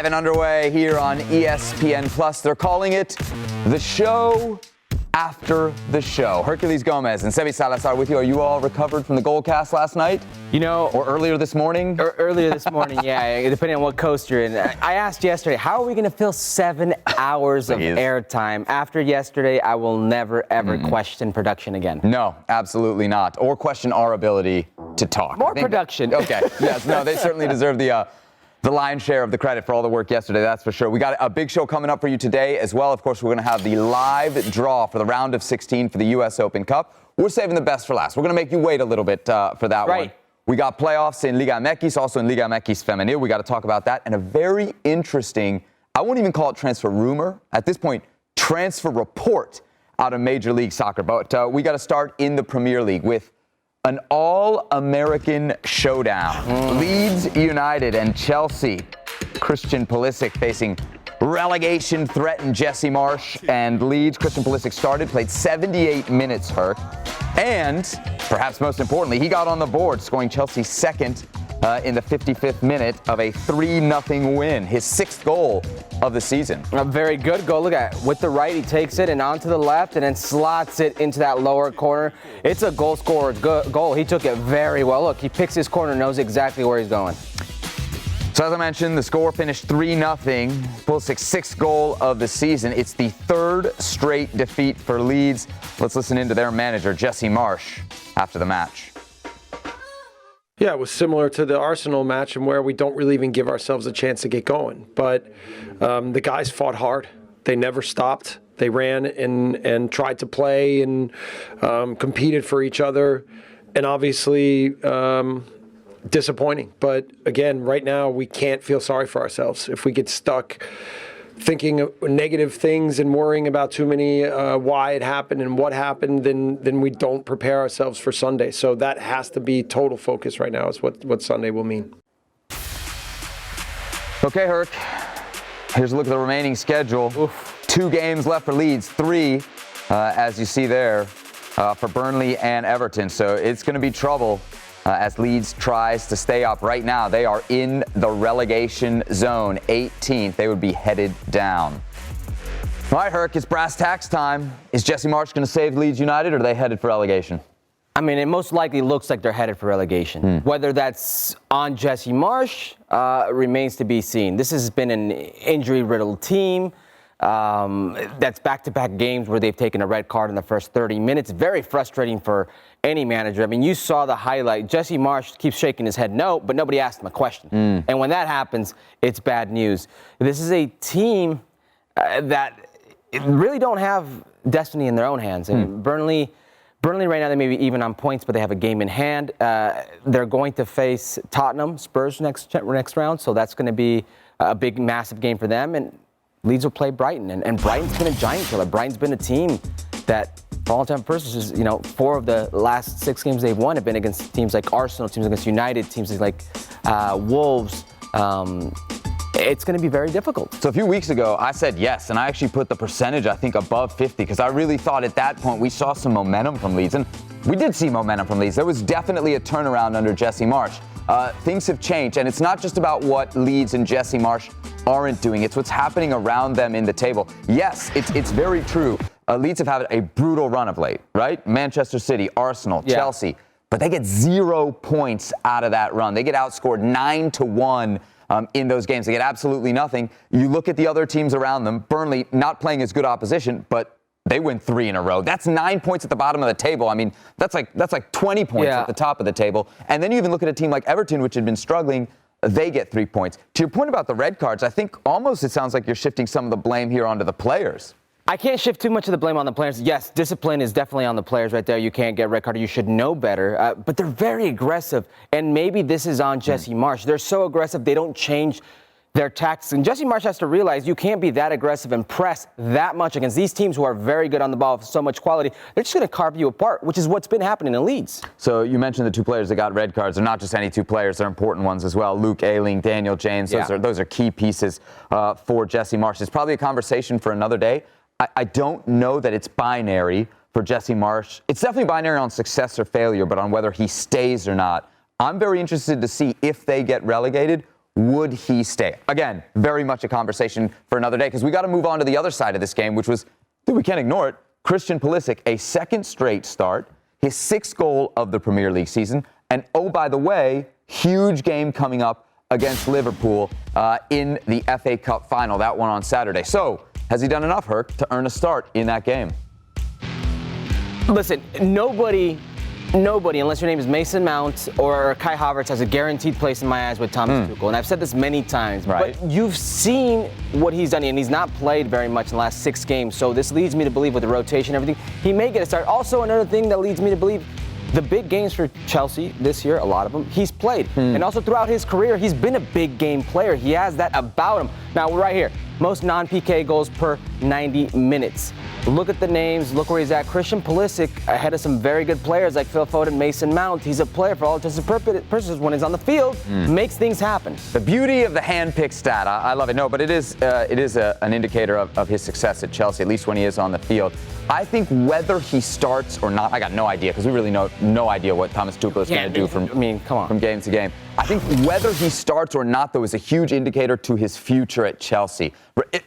Live and underway here on ESPN Plus. They're calling it the show after the show. Herculez Gomez and Sebi Salazar with you. Are you all recovered from the goal cast last night? You know, or earlier this morning? Earlier this morning, yeah, depending on what coast you're in. I asked yesterday, how are we going to fill 7 hours of airtime? After yesterday, I will never, ever question production again. No, absolutely not. Or question our ability to talk. More production. Okay, yes, no, they certainly deserve the lion's share of the credit for all the work yesterday, that's for sure. We got a big show coming up for you today as well. Of course, we're going to have the live draw for the round of 16 for the U.S. Open Cup. We're saving the best for last. We're going to make you wait a little bit for that one. We got playoffs in Liga MX, also in Liga MX Feminil. We got to talk about that. And a very interesting, I won't even call it transfer rumor. At this point, transfer report out of Major League Soccer. But we got to start in the Premier League with an all-American showdown. Leeds United and Chelsea. Christian Pulisic facing relegation-threatened Jesse Marsch and Leeds. Christian Pulisic started, played 78 minutes, Herc. And, perhaps most importantly, he got on the board, scoring Chelsea's second in the 55th minute of a 3-0 win. His 6th goal of the season. A very good goal. Look at it. With the right, he takes it and onto the left and then slots it into that lower corner. It's a goal scorer's goal. He took it very well. Look, he picks his corner, knows exactly where he's going. So as I mentioned, the score finished 3-0. Pulisic's 6th goal of the season. It's the 3rd straight defeat for Leeds. Let's listen into their manager, Jesse Marsch, after the match. Yeah, it was similar to the Arsenal match and where we don't really even give ourselves a chance to get going. But the guys fought hard. They never stopped. They ran and tried to play and competed for each other. And obviously, disappointing. But again, right now, we can't feel sorry for ourselves. If we get stuck thinking of negative things and worrying about too many why it happened and what happened, then we don't prepare ourselves for Sunday. So that has to be total focus right now is what Sunday will mean. Okay, Herc. Here's a look at the remaining schedule. Oof. 2 games left for Leeds, 3, as you see there, for Burnley and Everton. So it's going to be trouble as Leeds tries to stay up. Right now, they are in the relegation zone, 18th. They would be headed down. All right, Herc, it's brass tacks time. Is Jesse Marsch going to save Leeds United, or are they headed for relegation? I mean, it most likely looks like they're headed for relegation. Whether that's on Jesse Marsch remains to be seen. This has been an injury-riddled team. That's back-to-back games where they've taken a red card in the first 30 minutes. Very frustrating for any manager. I mean, you saw the highlight. Jesse Marsch keeps shaking his head no, but nobody asked him a question. And when that happens, it's bad news. This is a team that really don't have destiny in their own hands. And Burnley right now, they may be even on points, but they have a game in hand. They're going to face Tottenham, Spurs next round, so that's going to be a big, massive game for them. And Leeds will play Brighton, and Brighton's been a giant killer. Brighton's been a team that, for all intents and purposes, 4 of the last 6 games they've won have been against teams like Arsenal, teams against United, teams like Wolves. It's going to be very difficult. So a few weeks ago, I said yes, and I actually put the percentage, I think, above 50, because I really thought at that point we saw some momentum from Leeds, and we did see momentum from Leeds. There was definitely a turnaround under Jesse Marsch. Things have changed, and it's not just about what Leeds and Jesse Marsch aren't doing. It's what's happening around them in the table. Yes, it's very true. Leeds have had a brutal run of late, right? Manchester City, Arsenal, Chelsea. But they get 0 points out of that run. They get outscored 9-1 in those games. They get absolutely nothing. You look at the other teams around them. Burnley not playing as good opposition, but they win 3 in a row. That's 9 points at the bottom of the table. I mean, that's like 20 points at the top of the table. And then you even look at a team like Everton, which had been struggling. They get 3 points. To your point about the red cards, I think almost it sounds like you're shifting some of the blame here onto the players. I can't shift too much of the blame on the players. Yes, discipline is definitely on the players right there. You can't get red card. You should know better. But they're very aggressive. And maybe this is on Jesse Marsch. They're so aggressive, they don't change their tactics. And Jesse Marsch has to realize you can't be that aggressive and press that much against these teams who are very good on the ball with so much quality. They're just going to carve you apart, which is what's been happening in Leeds. So you mentioned the 2 players that got red cards. They're not just any 2 players. They're important ones as well. Luke Ayling, Daniel James. Those are key pieces for Jesse Marsch. It's probably a conversation for another day. I don't know that it's binary for Jesse Marsch. It's definitely binary on success or failure, but on whether he stays or not. I'm very interested to see if they get relegated, would he stay? Again, very much a conversation for another day because we got to move on to the other side of this game, which was, dude, we can't ignore it. Christian Pulisic, a second straight start, his 6th goal of the Premier League season. And oh, by the way, huge game coming up against Liverpool in the FA Cup final, that one on Saturday. So, has he done enough, Herc, to earn a start in that game? Listen, nobody, unless your name is Mason Mount or Kai Havertz, has a guaranteed place in my eyes with Thomas Tuchel. And I've said this many times, right. But you've seen what he's done, and he's not played very much in the last 6 games. So this leads me to believe with the rotation and everything, he may get a start. Also, another thing that leads me to believe, the big games for Chelsea this year, a lot of them, he's played. And also throughout his career, he's been a big game player. He has that about him. Now, we're right here. Most non-PK goals per 90 minutes. Look at the names. Look where he's at. Christian Pulisic ahead of some very good players like Phil Foden, Mason Mount. He's a player for all intents and purposes when he's on the field, makes things happen. The beauty of the hand-picked stat, I love it. No, but it is an indicator of his success at Chelsea, at least when he is on the field. I think whether he starts or not, I got no idea because we really no idea what Thomas Tuchel is going to do from game to game. I think whether he starts or not, though, is a huge indicator to his future at Chelsea.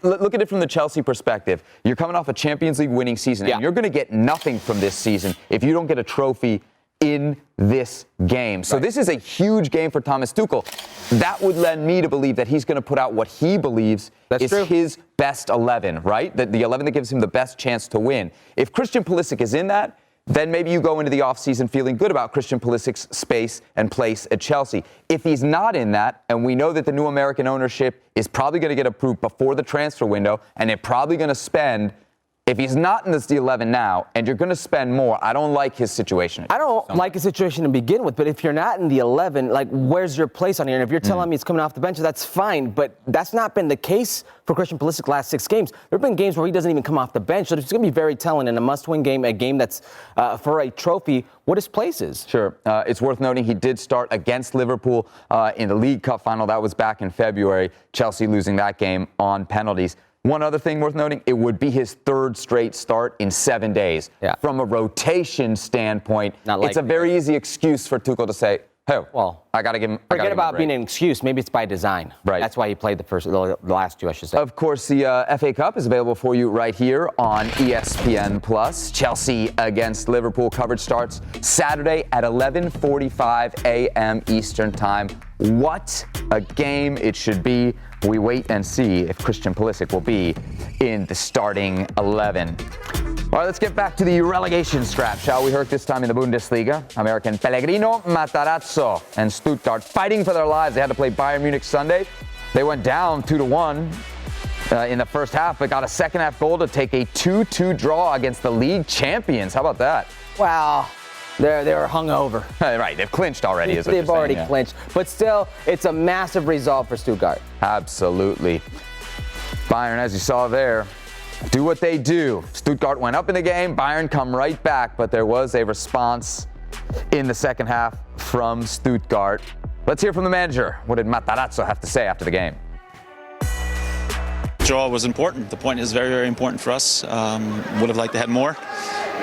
Look at it from the Chelsea perspective. You're coming off a Champions League winning season, and you're going to get nothing from this season if you don't get a trophy in this game. So this is a huge game for Thomas Tuchel. That would lend me to believe that he's going to put out what he believes is his best 11, right? The 11 that gives him the best chance to win. If Christian Pulisic is in that, then maybe you go into the offseason feeling good about Christian Pulisic's space and place at Chelsea. If he's not in that, and we know that the new American ownership is probably going to get approved before the transfer window, and they're probably going to spend, if he's not in this the 11 now, and you're going to spend more, I don't like his situation. I don't like his situation to begin with, but if you're not in the 11, like, where's your place on here? And if you're telling me he's coming off the bench, that's fine, but that's not been the case for Christian Pulisic last 6 games. There have been games where he doesn't even come off the bench, so it's going to be very telling in a must-win game, a game that's for a trophy, what his place is. Sure. It's worth noting he did start against Liverpool in the League Cup final. That was back in February, Chelsea losing that game on penalties. One other thing worth noting, it would be his 3rd straight start in 7 days. Yeah. From a rotation standpoint, it's a very easy excuse for Tuchel to say, hey, well, I got to give him. Forget about being an excuse. Maybe it's by design. Right. That's why he played the last 2, I should say. Of course, the FA Cup is available for you right here on ESPN+. Chelsea against Liverpool coverage starts Saturday at 11:45 a.m. Eastern Time. What a game it should be. We wait and see if Christian Pulisic will be in the starting 11. All right, let's get back to the relegation scrap, shall we? Herc, this time in the Bundesliga. American Pellegrino, Matarazzo, and Stuttgart fighting for their lives. They had to play Bayern Munich Sunday. They went down 2-1 in the first half, but got a second half goal to take a 2-2 draw against the league champions. How about that? Wow. They were hungover. Right, they've clinched already, is what They've you're already saying, clinched. But still, it's a massive result for Stuttgart. Absolutely. Bayern, as you saw there, do what they do. Stuttgart went up in the game, Bayern come right back, but there was a response in the second half from Stuttgart. Let's hear from the manager. What did Matarazzo have to say after the game? Draw was important. The point is very, very important for us. Would have liked to have more.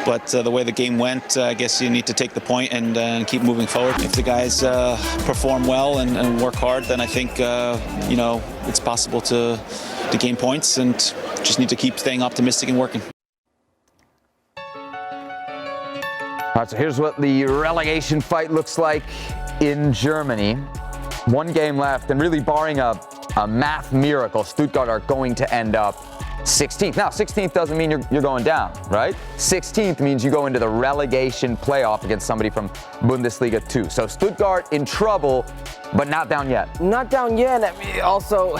But the way the game went, I guess you need to take the point and keep moving forward. If the guys perform well and work hard, then I think it's possible to gain points, and just need to keep staying optimistic and working. All right, so here's what the relegation fight looks like in Germany. 1 game left, and really barring a math miracle, Stuttgart are going to end up 16th. Now, 16th doesn't mean you're going down, right? 16th means you go into the relegation playoff against somebody from Bundesliga 2. So Stuttgart in trouble, but not down yet. Not down yet. I mean, also,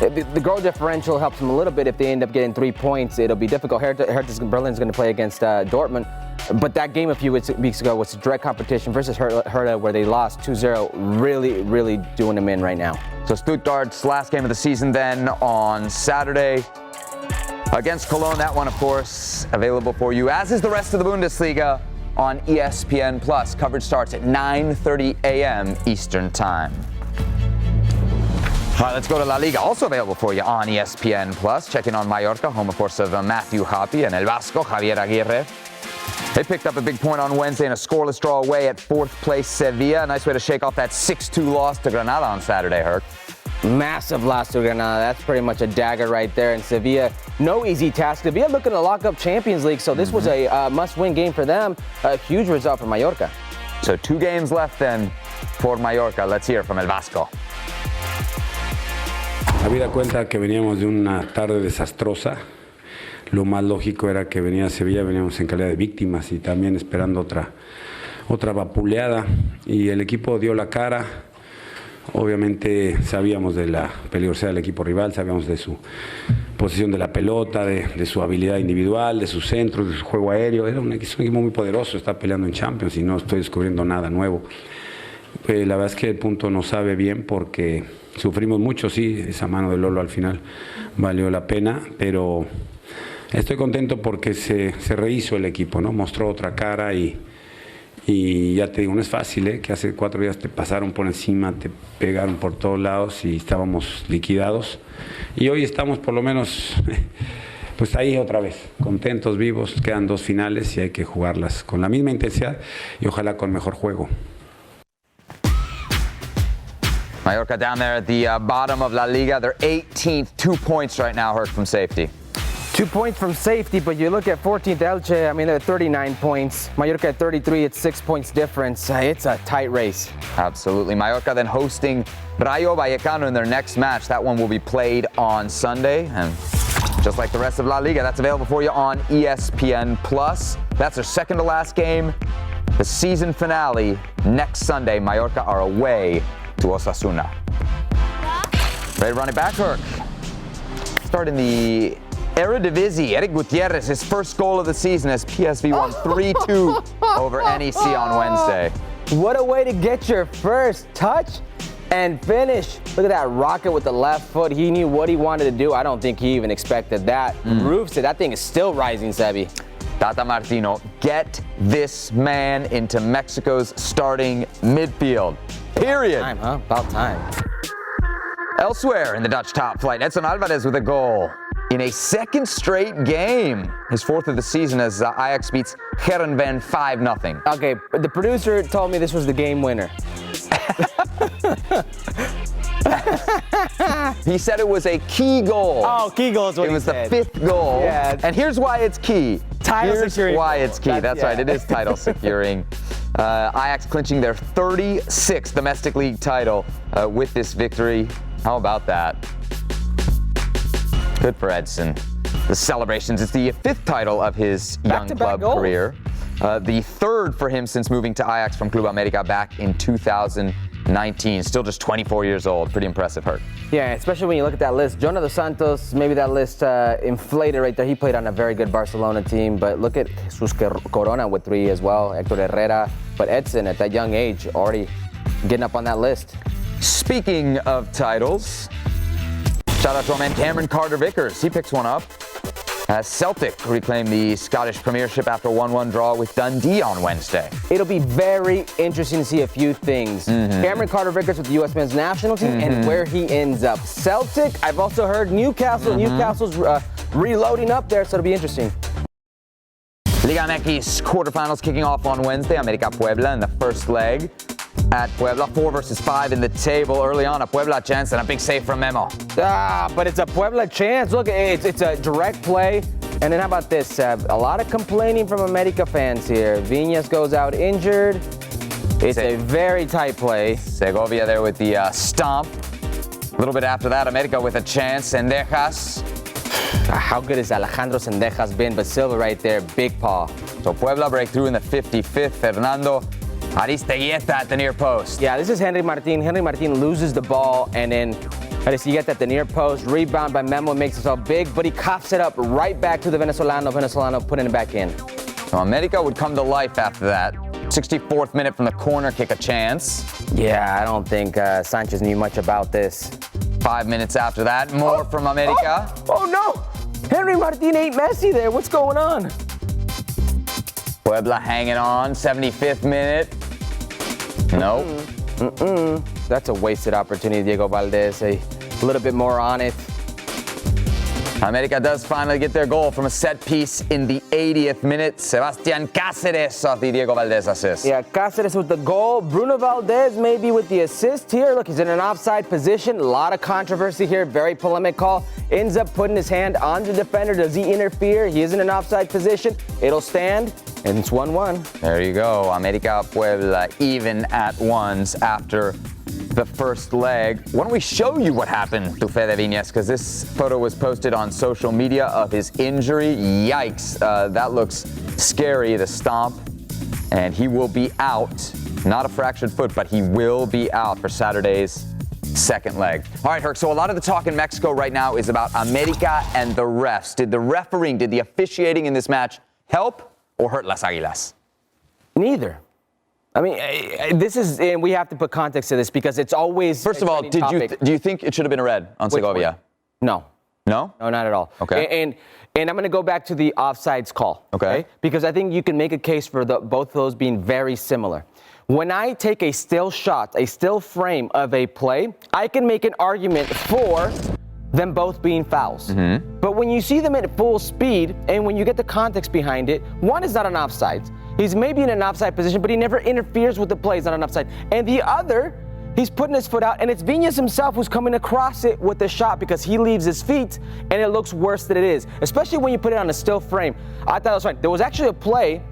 the goal differential helps them a little bit. If they end up getting 3 points, it'll be difficult. Hertha Berlin's going to play against Dortmund. But that game a few weeks ago was direct competition versus Hertha, where they lost 2-0, really, really doing them in right now. So Stuttgart's last game of the season then on Saturday against Cologne. That one, of course, available for you, as is the rest of the Bundesliga on ESPN+. Coverage starts at 9:30 a.m. Eastern Time. All right, let's go to LaLiga, also available for you on ESPN+. Checking on Mallorca, home, of course, of Matthew Hoppe and El Vasco, Javier Aguirre. They picked up a big point on Wednesday in a scoreless draw away at 4th place Sevilla. A nice way to shake off that 6-2 loss to Granada on Saturday, Herc. Massive last to Granada. That's pretty much a dagger right there. And Sevilla, no easy task. Sevilla looking to lock up Champions League, so this was a must-win game for them. A huge result for Mallorca. So 2 games left then for Mallorca. Let's hear from El Vasco. Habida cuenta que veníamos de una tarde desastrosa, lo más lógico era que venía Sevilla, veníamos en calidad de víctimas y también esperando otra vapuleada, y el equipo dio la cara. Obviamente sabíamos de la peligrosidad del equipo rival, sabíamos de su posición de la pelota, de su habilidad individual, de sus centros, de su juego aéreo. Era un equipo muy poderoso, está peleando en Champions y no estoy descubriendo nada nuevo. La verdad es que el punto nos sabe bien porque sufrimos mucho, sí, esa mano de Lolo al final valió la pena, pero estoy contento porque se rehizo el equipo, ¿no? Mostró otra cara y ya te digo, no es fácil, que hace 4 días te pasaron por encima, te pegaron por todos lados y estábamos liquidados. Y hoy estamos por lo menos pues ahí otra vez, contentos, vivos. Quedan 2 finales y hay que jugarlas con la misma intensidad y ojalá con mejor juego. Mallorca down there at the bottom of La Liga. They're 18th, 2 points right now, Herc, from safety. 2 points from safety, but you look at 14th Elche, I mean, they're 39 points. Mallorca at 33, it's 6 points difference. It's a tight race. Absolutely. Mallorca then hosting Rayo Vallecano in their next match. That one will be played on Sunday. And just like the rest of La Liga, that's available for you on ESPN+. That's their second to last game. The season finale next Sunday. Mallorca are away to Osasuna. Ready to run it back, Herc? Starting the Eredivisie, Eric Gutierrez, his first goal of the season as PSV won 3-2 over NEC on Wednesday. What a way to get your first touch and finish. Look at that rocket with the left foot. He knew what he wanted to do. I don't think he even expected that. Roofs it. That thing is still rising, Sebi. Tata Martino, get this man into Mexico's starting midfield. Period. Time, huh? About time. Elsewhere in the Dutch top flight, Edson Alvarez with a goal in a second straight game. His 4th of the season as Ajax beats Heerenveen 5-0. Okay, the producer told me this was the game winner. He said it was a key goal. Oh, key goal is what it he was said. The 5th goal. Yeah. And here's why it's key. Title securing. Here's why it's key. That's yeah. right. It is title securing. Ajax clinching their 36th domestic league title with this victory. How about that? Good for Edson. The celebrations. It's the 5th title of his young club career. The 3rd for him since moving to Ajax from Club America back in 2019. Still just 24 years old. Pretty impressive, Herc. Yeah, especially when you look at that list. Jonah dos Santos, maybe that list inflated right there. He played on a very good Barcelona team, but look at Jesus Corona with 3 as well, Hector Herrera. But Edson, at that young age, already getting up on that list. Speaking of titles, shout out to our man Cameron Carter-Vickers. He picks one up. Celtic reclaimed the Scottish Premiership after a 1-1 draw with Dundee on Wednesday. It'll be very interesting to see a few things. Cameron Carter-Vickers with the U.S. men's national team and where he ends up. Celtic, I've also heard Newcastle. Newcastle's reloading up there, so it'll be interesting. Liga MX quarterfinals kicking off on Wednesday. America Puebla in the first leg. At Puebla, 4 versus 5 in the table. Early on, a Puebla chance and a big save from Memo. But it's a Puebla chance. Look, it's a direct play. And then how about this, Seb? A lot of complaining from America fans here. Viñas goes out injured. It's a very tight play. Segovia there with the stomp. A little bit after that, America with a chance. Sendejas. How good has Alejandro Sendejas been? But Silva right there, big paw. So Puebla break through in the 55th. Fernando Aristeguieta at the near post. Yeah, this is Henry Martin. Henry Martin loses the ball, and then Aristeguieta at the near post. Rebound by Memo makes it all big, but he coughs it up right back to the Venezolano. Venezolano putting it back in. So America would come to life after that. 64th minute from the corner kick, a chance. Yeah, I don't think Sanchez knew much about this. 5 minutes after that, more from America. Oh no! Henry Martin ain't Messi there. What's going on? Puebla hanging on, 75th minute. Nope. That's a wasted opportunity, Diego Valdez. A little bit more on it. America does finally get their goal from a set piece in the 80th minute. Sebastian Cáceres off the Diego Valdez assist. Yeah, Cáceres with the goal. Bruno Valdez maybe with the assist here. Look, he's in an offside position. A lot of controversy here. Very polemic call. Ends up putting his hand on the defender. Does he interfere? He is in an offside position. It'll stand, and it's 1-1. There you go. America Puebla even at ones after the first leg. Why don't we show you what happened to Fede Viñas, because this photo was posted on social media of his injury. Yikes. That looks scary, the stomp. And he will be out. Not a fractured foot, but he will be out for Saturday's second leg. All right, Herc, so a lot of the talk in Mexico right now is about America and the refs. Did the refereeing, did the officiating in this match help or hurt Las Águilas? Neither. I mean, this is, and we have to put context to this because it's always. First of all, do you think it should have been a red on Segovia? No. No? No, not at all. Okay. And I'm going to go back to the offsides call. Okay. Because I think you can make a case for both of those being very similar. When I take a still shot, a still frame of a play, I can make an argument for them both being fouls. Mm-hmm. But when you see them at full speed and when you get the context behind it, one is not an offside. He's maybe in an offside position, but he never interferes with the play. He's not an offside. And the other, he's putting his foot out, and it's Viñas himself who's coming across it with the shot because he leaves his feet, and it looks worse than it is, especially when you put it on a still frame. I thought that was fine. There was actually a play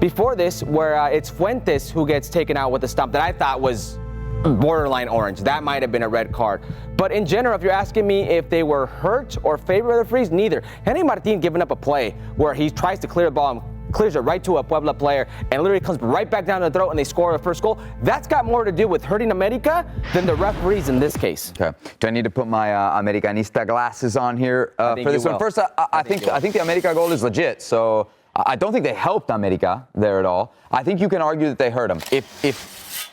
before this where it's Fuentes who gets taken out with a stomp that I thought was borderline orange. That might have been a red card. But in general, if you're asking me if they were hurt or favored the freeze, neither. Henry Martin giving up a play where he tries to clear the ball and clears it right to a Puebla player and literally comes right back down the throat and they score the first goal. That's got more to do with hurting America than the referees in this case. Okay. Do I need to put my Americanista glasses on here for this one? First, I think the America goal is legit. So I don't think they helped America there at all. I think you can argue that they hurt them.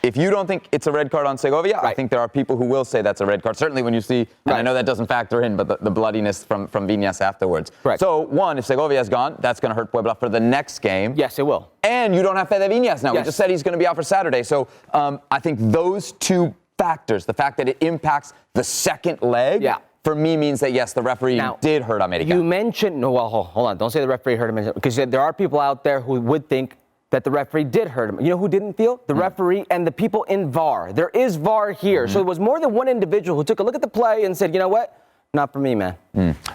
If you don't think it's a red card on Segovia, right. I think there are people who will say that's a red card. Certainly when you see, and I know that doesn't factor in, but the bloodiness from Viñas afterwards. Correct. So, one, if Segovia is gone, that's going to hurt Puebla for the next game. Yes, it will. And you don't have Fede Viñas now. Yes. We just said he's going to be out for Saturday. So, I think those two factors, the fact that it impacts the second leg, for me means that, yes, the referee did hurt America. You mentioned, hold on, don't say the referee hurt him, because there are people out there who would think that the referee did hurt him. You know who didn't feel? The referee and the people in VAR. There is VAR here. So it was more than one individual who took a look at the play and said, you know what? Not for me, man.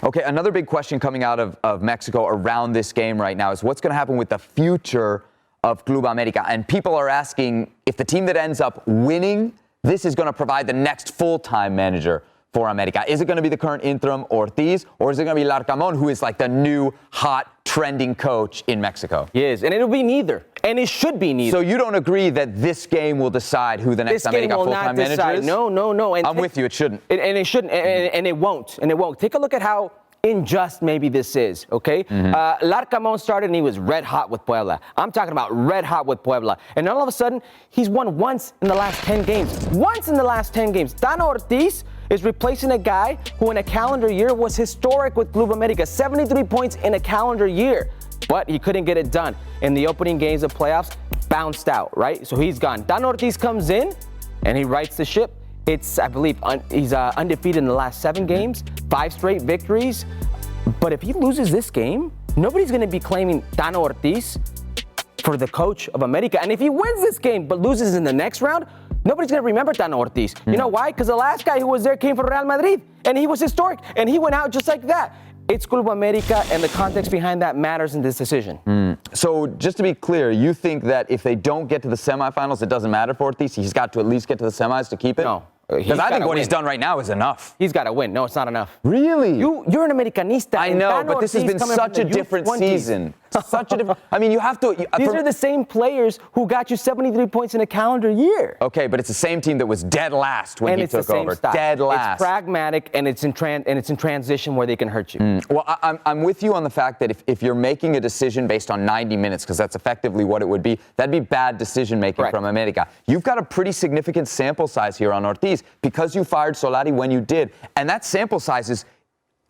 Okay, another big question coming out of Mexico around this game right now is what's going to happen with the future of Club America. And people are asking if the team that ends up winning, this is going to provide the next full-time manager for America. Is it going to be the current interim Ortiz, or is it going to be Larcamón, who is like the new hot trending coach in Mexico? He is, and it'll be neither, and it should be neither. So you don't agree that this game will decide who the next America full-time manager is? No. And I'm with you, it shouldn't. And it shouldn't, and it won't, Take a look at how unjust maybe this is, okay? Larcamón started and he was red hot with Puebla. I'm talking about red hot with Puebla. And all of a sudden, he's won once in the last 10 games. Once in the last 10 games. Tano Ortiz is replacing a guy who in a calendar year was historic with Club America. 73 points in a calendar year. But he couldn't get it done. In the opening games of playoffs, bounced out, right? So he's gone. Tano Ortiz comes in and he rights the ship. It's, I believe, he's undefeated in the last 7 games, 5 straight victories. But if he loses this game, nobody's going to be claiming Tano Ortiz for the coach of America. And if he wins this game but loses in the next round, nobody's going to remember Tano Ortiz. You know why? Because the last guy who was there came from Real Madrid, and he was historic, and he went out just like that. It's Club America, and the context behind that matters in this decision. So just to be clear, you think that if they don't get to the semifinals, it doesn't matter for Ortiz? He's got to at least get to the semis to keep it? No. Because I think what he's done right now is enough. He's got to win. No, it's not enough. Really? You're an Americanista. I know, but this has been such a different season. Such a different. I mean, you have to. These are the same players who got you 73 points in a calendar year. Okay, but it's the same team that was dead last when he took over. Dead last. It's pragmatic and it's in transition where they can hurt you. Well, I'm with you on the fact that if you're making a decision based on 90 minutes, because that's effectively what it would be, that'd be bad decision making from America. You've got a pretty significant sample size here on Ortiz because you fired Solari when you did, and that sample size is.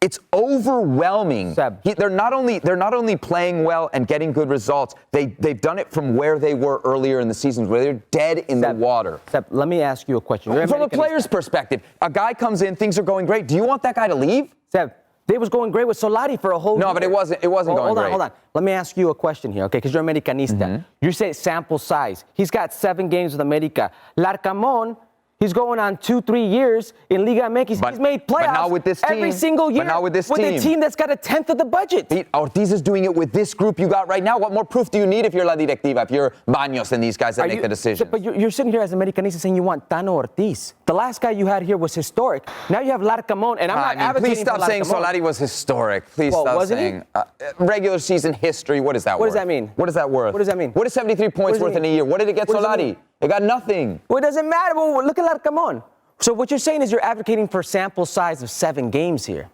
It's overwhelming. They're not only playing well and getting good results. They've done it from where they were earlier in the season, where they're dead in the water. Seb, let me ask you a question. From a player's perspective, a guy comes in, things are going great. Do you want that guy to leave? Seb, They was going great with Solari for a whole year. No, but it wasn't going great. Hold on. Let me ask you a question here, okay? Because you're Americanista. You say sample size. He's got 7 games with America. Larcamón, he's going on 2-3 years in Liga MX. He's made playoffs but not with this team. every single year. But not with this team. With a team that's got a 10th of the budget. Ortiz is doing it with this group you got right now. What more proof do you need if you're La Directiva, if you're Baños and these guys that make the decision? But you're sitting here as Americanista saying you want Tano Ortiz. The last guy you had here was historic. Now you have Larcamón, and I'm not advocating please stop for saying Larcamón. Solari was historic. Please stop saying regular season history. What is that worth? What does that mean? What is that worth? What does that mean? What is 73 points worth in a year? What did it get Solari? It got nothing. Well, it doesn't matter. Well, look at Larcamón. So what you're saying is you're advocating for sample size of 7 games here.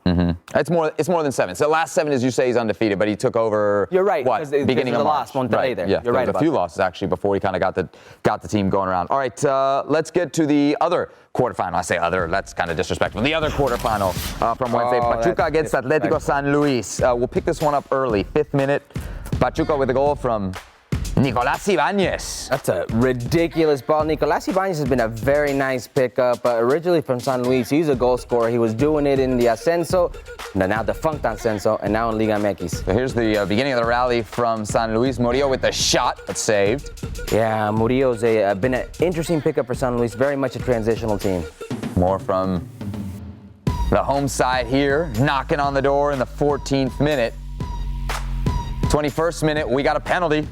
It's more than 7. So the last 7, as you say, he's undefeated, but he took over. You're right. What? Beginning of March. Monterrey there. Yeah, you're right. There was a few losses actually before he kind of got the team going around. All right, let's get to the other quarterfinal. I say other, that's kind of disrespectful. The other quarterfinal from Wednesday, Pachuca against Atlético San Luis. We'll pick this one up early. 5th minute, Pachuca with a goal from Nicolás Ibáñez. That's a ridiculous ball. Nicolás Ibáñez has been a very nice pickup. Originally from San Luis, he's a goal scorer. He was doing it in the Ascenso, now defunct Ascenso, and now in Liga MX. So here's the beginning of the rally from San Luis. Murillo with the shot that's saved. Yeah, Murillo's been an interesting pickup for San Luis. Very much a transitional team. More from the home side here, knocking on the door in the 14th minute. 21st minute, we got a penalty.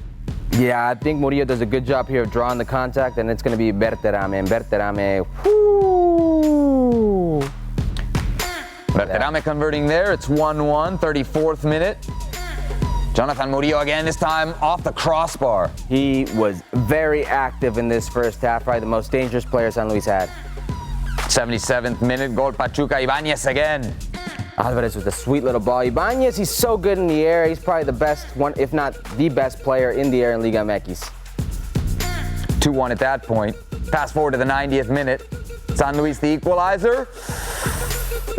Yeah, I think Murillo does a good job here of drawing the contact, and it's going to be Berterame. And Berterame, whoo! Berterame converting there. It's 1-1, 34th minute. Jonathan Murillo again, this time off the crossbar. He was very active in this first half, probably the most dangerous player San Luis had. 77th minute, goal Pachuca, Ibáñez again. Alvarez with a sweet little ball. Ibáñez, he's so good in the air. He's probably the best one, if not the best player in the air in Liga MX. 2-1 at that point. Fast forward to the 90th minute. San Luis the equalizer.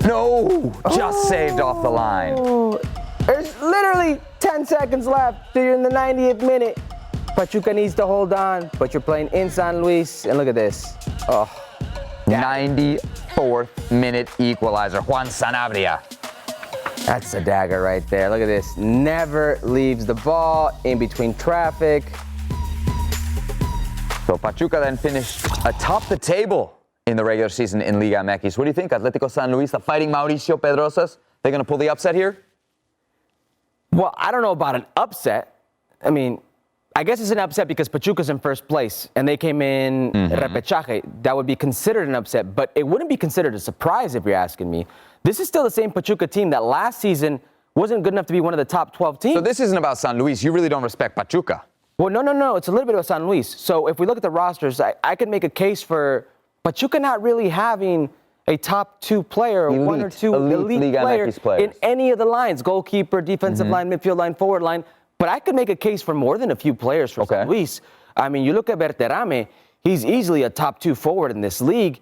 No, just saved off the line. There's literally 10 seconds left. So you're in the 90th minute. Pachuca needs to hold on, but you're playing in San Luis. And look at this. 94th minute equalizer. Juan Sanabria. That's a dagger right there. Look at this. Never leaves the ball in between traffic. So Pachuca then finished atop the table in the regular season in Liga MX. What do you think? Atlético San Luis, the Fighting Mauricio Pedrosas, they're going to pull the upset here? Well, I don't know about an upset. I mean, I guess it's an upset because Pachuca's in first place and they came in repechaje. That would be considered an upset, but it wouldn't be considered a surprise if you're asking me. This is still the same Pachuca team that last season wasn't good enough to be one of the top 12 teams. So this isn't about San Luis. You really don't respect Pachuca. Well, no. It's a little bit about San Luis. So if we look at the rosters, I could make a case for Pachuca not really having a top 2 player, one or two elite player in any of the lines, goalkeeper, defensive line, midfield line, forward line. But I could make a case for more than a few players for San Luis. I mean, you look at Berterame, he's easily a top 2 forward in this league.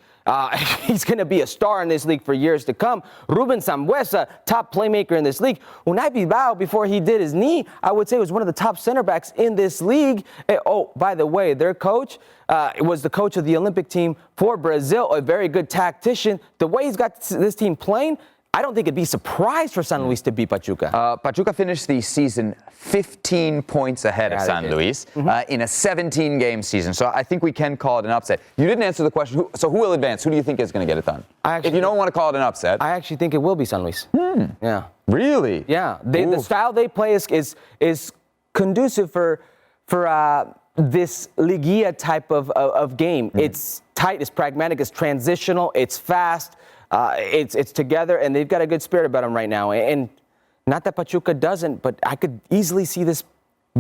He's going to be a star in this league for years to come. Ruben Sambueza, top playmaker in this league. Unai Bilbao, before he did his knee, I would say was one of the top center backs in this league. Oh, by the way, their coach was the coach of the Olympic team for Brazil, a very good tactician. The way he's got this team playing, I don't think it'd be surprised for San Luis to beat Pachuca. Pachuca finished the season 15 points ahead of San Luis in a 17-game season. So I think we can call it an upset. You didn't answer the question. So who will advance? Who do you think is going to get it done? If you don't want to call it an upset. I actually think it will be San Luis. Yeah. Really? Yeah. The style they play is conducive for this Liguilla type of game. It's tight, it's pragmatic, it's transitional, it's fast. It's together, and they've got a good spirit about them right now. And not that Pachuca doesn't, but I could easily see this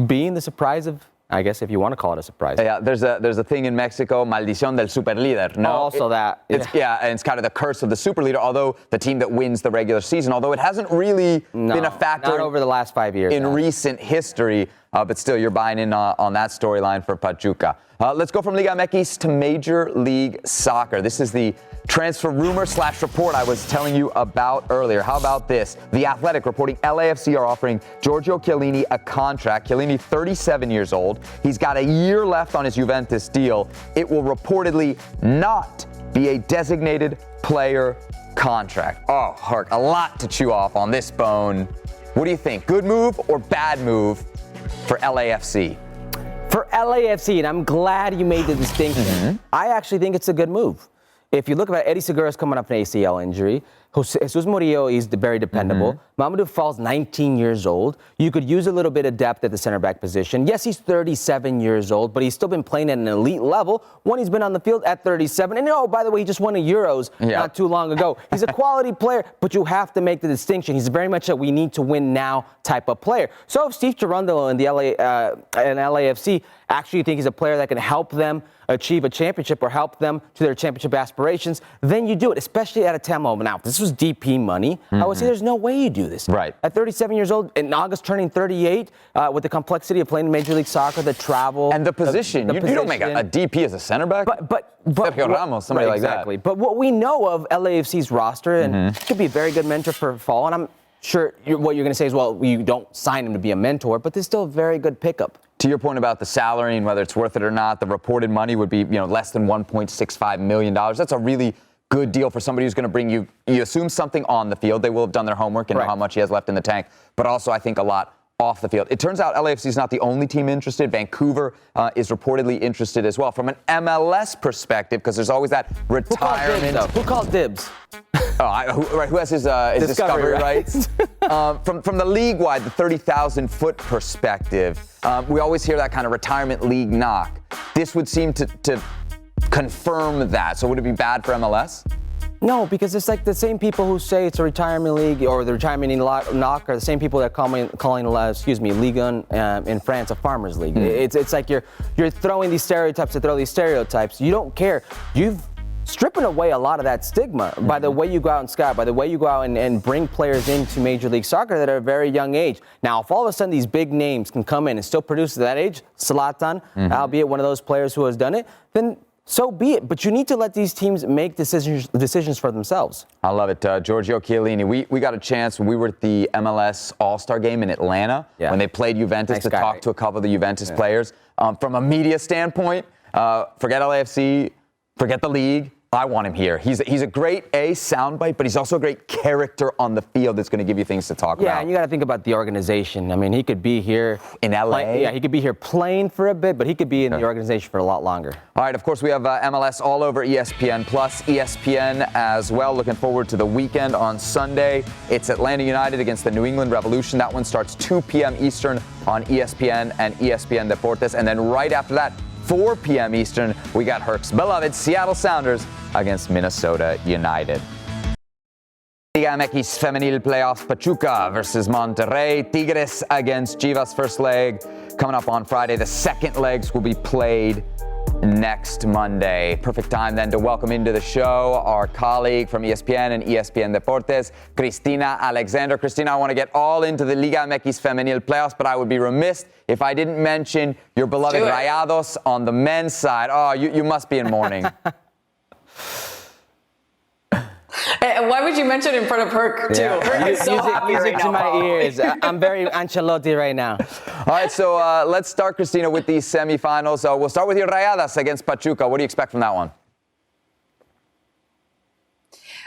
being the surprise of, I guess, if you want to call it a surprise. Yeah, there's a thing in Mexico, maldición del superlíder. No, also that. And it's kind of the curse of the superleader, although the team that wins the regular season, although it hasn't really been a factor not over the last 5 years in recent history, but still you're buying in on that storyline for Pachuca. Let's go from Liga MX to Major League Soccer. This is the transfer rumor/report I was telling you about earlier. How about this? The Athletic reporting LAFC are offering Giorgio Chiellini a contract. Chiellini, 37 years old. He's got a year left on his Juventus deal. It will reportedly not be a designated player contract. Oh, Herc, a lot to chew off on this bone. What do you think? Good move or bad move for LAFC? For LAFC, and I'm glad you made the distinction, I actually think it's a good move. If you look at Eddie Segura's coming up an ACL injury, Jesus Murillo is very dependable. Mamadou Fall's 19 years old. You could use a little bit of depth at the center back position. Yes, he's 37 years old, but he's still been playing at an elite level when he's been on the field at 37. And by the way, he just won a Euros not too long ago. He's a quality player, but you have to make the distinction. He's very much a we need to win now type of player. So if Steve Cherundolo and the LAFC actually think he's a player that can help them achieve a championship or help them to their championship aspirations, then you do it, especially at a time moment. Now, if this was DP money, I would say there's no way you do this. Right. At 37 years old, in August turning 38, with the complexity of playing in Major League Soccer, the travel. And the position. You don't make a DP as a center back. But Sergio Ramos, somebody like exactly. that. But what we know of LAFC's roster, and could be a very good mentor for Fall, and I'm sure what you're going to say is, well, you don't sign him to be a mentor, but there's still a very good pickup. To your point about the salary and whether it's worth it or not, the reported money would be, less than $1.65 million. That's a really good deal for somebody who's going to bring you assume something on the field. They will have done their homework and know how much he has left in the tank, but also I think a lot off the field. It turns out LAFC is not the only team interested. Vancouver is reportedly interested as well. From an MLS perspective, because there's always that retirement. Who called dibs? Who has his discovery rights? From the league-wide, the 30,000-foot perspective, we always hear that kind of retirement league knock. This would seem to confirm that. So would it be bad for MLS? No, because it's like the same people who say it's a retirement league or the retirement knock are the same people that calling Liga in France a farmers league. It's like you're throwing these stereotypes to throw these stereotypes. You don't care. You've stripping away a lot of that stigma by the way you go out and scout, by the way you go out and bring players into Major League Soccer that are a very young age. Now, if all of a sudden these big names can come in and still produce at that age, Zlatan, albeit one of those players who has done it, then so be it. But you need to let these teams make decisions for themselves. I love it. Giorgio Chiellini, we got a chance when we were at the MLS All-Star Game in Atlanta when they played Juventus to talk to a couple of the Juventus players. From a media standpoint, forget LAFC, forget the league. I want him here. He's a great soundbite, but he's also a great character on the field that's going to give you things to talk about. Yeah, and you got to think about the organization. I mean, he could be here in LA. He could be here playing for a bit, but he could be in the organization for a lot longer. All right, of course, we have MLS all over ESPN Plus, ESPN as well. Looking forward to the weekend on Sunday. It's Atlanta United against the New England Revolution. That one starts 2 p.m. Eastern on ESPN and ESPN Deportes, and then right after that, 4 p.m. Eastern, we got Herc's beloved Seattle Sounders against Minnesota United. Liga MX Feminil playoffs, Pachuca versus Monterrey. Tigres against Chivas, first leg coming up on Friday. The second legs will be played next Monday. Perfect time then to welcome into the show our colleague from ESPN and ESPN Deportes, Cristina Alexander. Cristina, I want to get all into the Liga MX Feminil playoffs, but I would be remiss if I didn't mention your beloved Rayados on the men's side. Oh, you must be in mourning. And why would you mention it in front of Herc, too? Herc is so happy right now. To my ears. I'm very Ancelotti right now. All right, so let's start, Cristina, with these semifinals. So we'll start with your Rayadas against Pachuca. What do you expect from that one?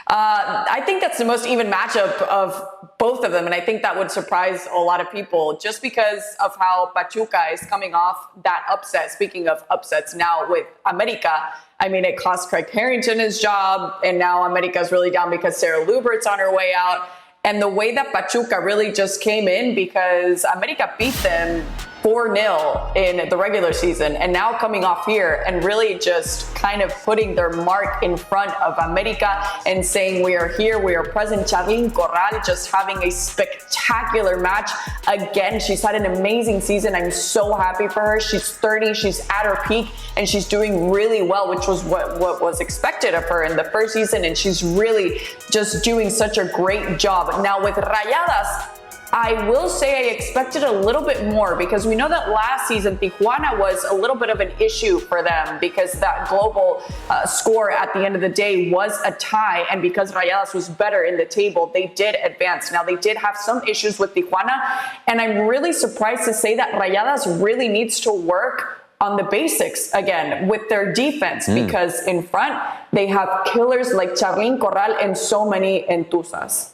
I think that's the most even matchup of both of them, and I think that would surprise a lot of people just because of how Pachuca is coming off that upset. Speaking of upsets, now with America, I mean, it cost Craig Harrington his job, and now America's really down because Sarah Lubert's on her way out. And the way that Pachuca really just came in because America beat them 4-0 in the regular season, and now coming off here and really just kind of putting their mark in front of America and saying we are here, we are present. Charlene Corral just having a spectacular match. Again, she's had an amazing season. I'm so happy for her. She's 30, she's at her peak, and she's doing really well, which was what was expected of her in the first season, and she's really just doing such a great job. Now with Rayadas, I will say I expected a little bit more because we know that last season Tijuana was a little bit of an issue for them because that global score at the end of the day was a tie, and because Rayadas was better in the table, they did advance. Now they did have some issues with Tijuana, and I'm really surprised to say that Rayadas really needs to work on the basics again with their defense, because in front they have killers like Charlyn Corral and so many Entusas.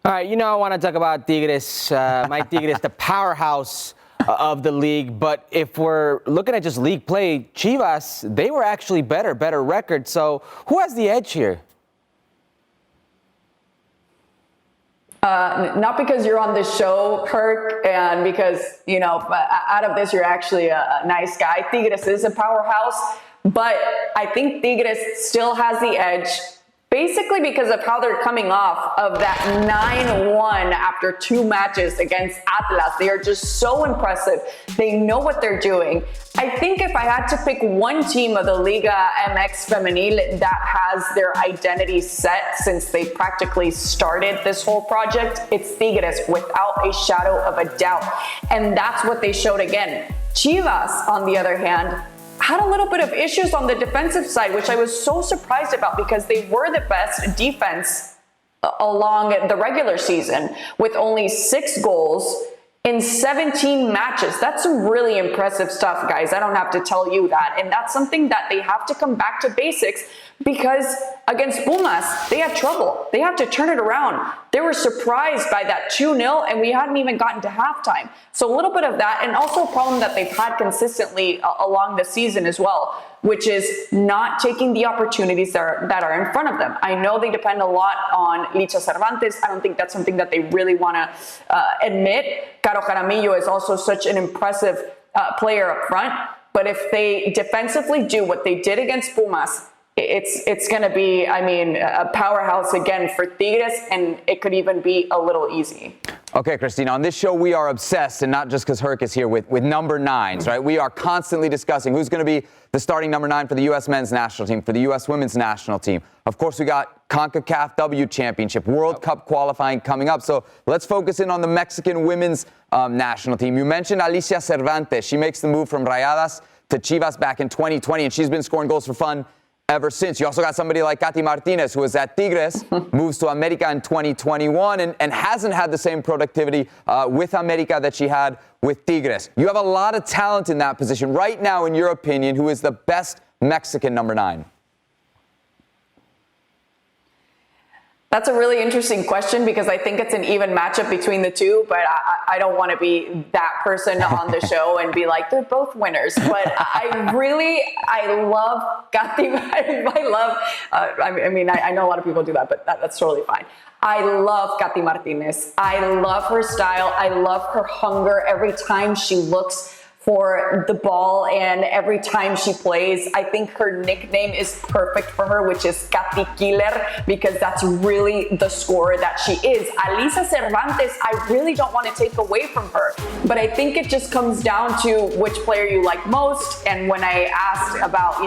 All right, I want to talk about Tigres, my Tigres, the powerhouse of the league. But if we're looking at just league play, Chivas, they were actually better record. So who has the edge here? Not because you're on this show, Herc, and because, out of this, you're actually a nice guy. Tigres is a powerhouse, but I think Tigres still has the edge, basically because of how they're coming off of that 9-1 after 2 matches against Atlas. They are just so impressive. They know what they're doing. I think if I had to pick one team of the Liga MX Feminil that has their identity set since they practically started this whole project, it's Tigres without a shadow of a doubt. And that's what they showed again. Chivas, on the other hand, had a little bit of issues on the defensive side, which I was so surprised about because they were the best defense along the regular season with only 6 goals in 17 matches. That's some really impressive stuff, guys. I don't have to tell you that. And that's something that they have to come back to basics, because against Pumas, they had trouble. They had to turn it around. They were surprised by that 2-0, and we hadn't even gotten to halftime. So a little bit of that, and also a problem that they've had consistently along the season as well, which is not taking the opportunities that are in front of them. I know they depend a lot on Licha Cervantes. I don't think that's something that they really want to admit. Caro Jaramillo is also such an impressive player up front. But if they defensively do what they did against Pumas, it's going to be, a powerhouse again for Tigres, and it could even be a little easy. Okay, Christina, on this show we are obsessed, and not just because Herc is here, with number 9s, right? We are constantly discussing who's going to be the starting number 9 for the U.S. men's national team, for the U.S. women's national team. Of course, we got CONCACAF W Championship, World Cup qualifying coming up. So let's focus in on the Mexican women's national team. You mentioned Alicia Cervantes. She makes the move from Rayadas to Chivas back in 2020, and she's been scoring goals for fun ever since. You also got somebody like Katy Martinez, who was at Tigres, moves to America in 2021, and hasn't had the same productivity with America that she had with Tigres. You have a lot of talent in that position. Right now, in your opinion, who is the best Mexican number 9? That's a really interesting question, because I think it's an even matchup between the two, but I don't want to be that person on the show and be like, they're both winners. But I love Katy. I know a lot of people do that, but that's totally fine. I love Katy Martinez. I love her style. I love her hunger every time she looks for the ball and every time she plays. I think her nickname is perfect for her, which is Katy Killer, because that's really the scorer that she is. Alicia Cervantes, I really don't want to take away from her, but I think it just comes down to which player you like most. And when I asked about,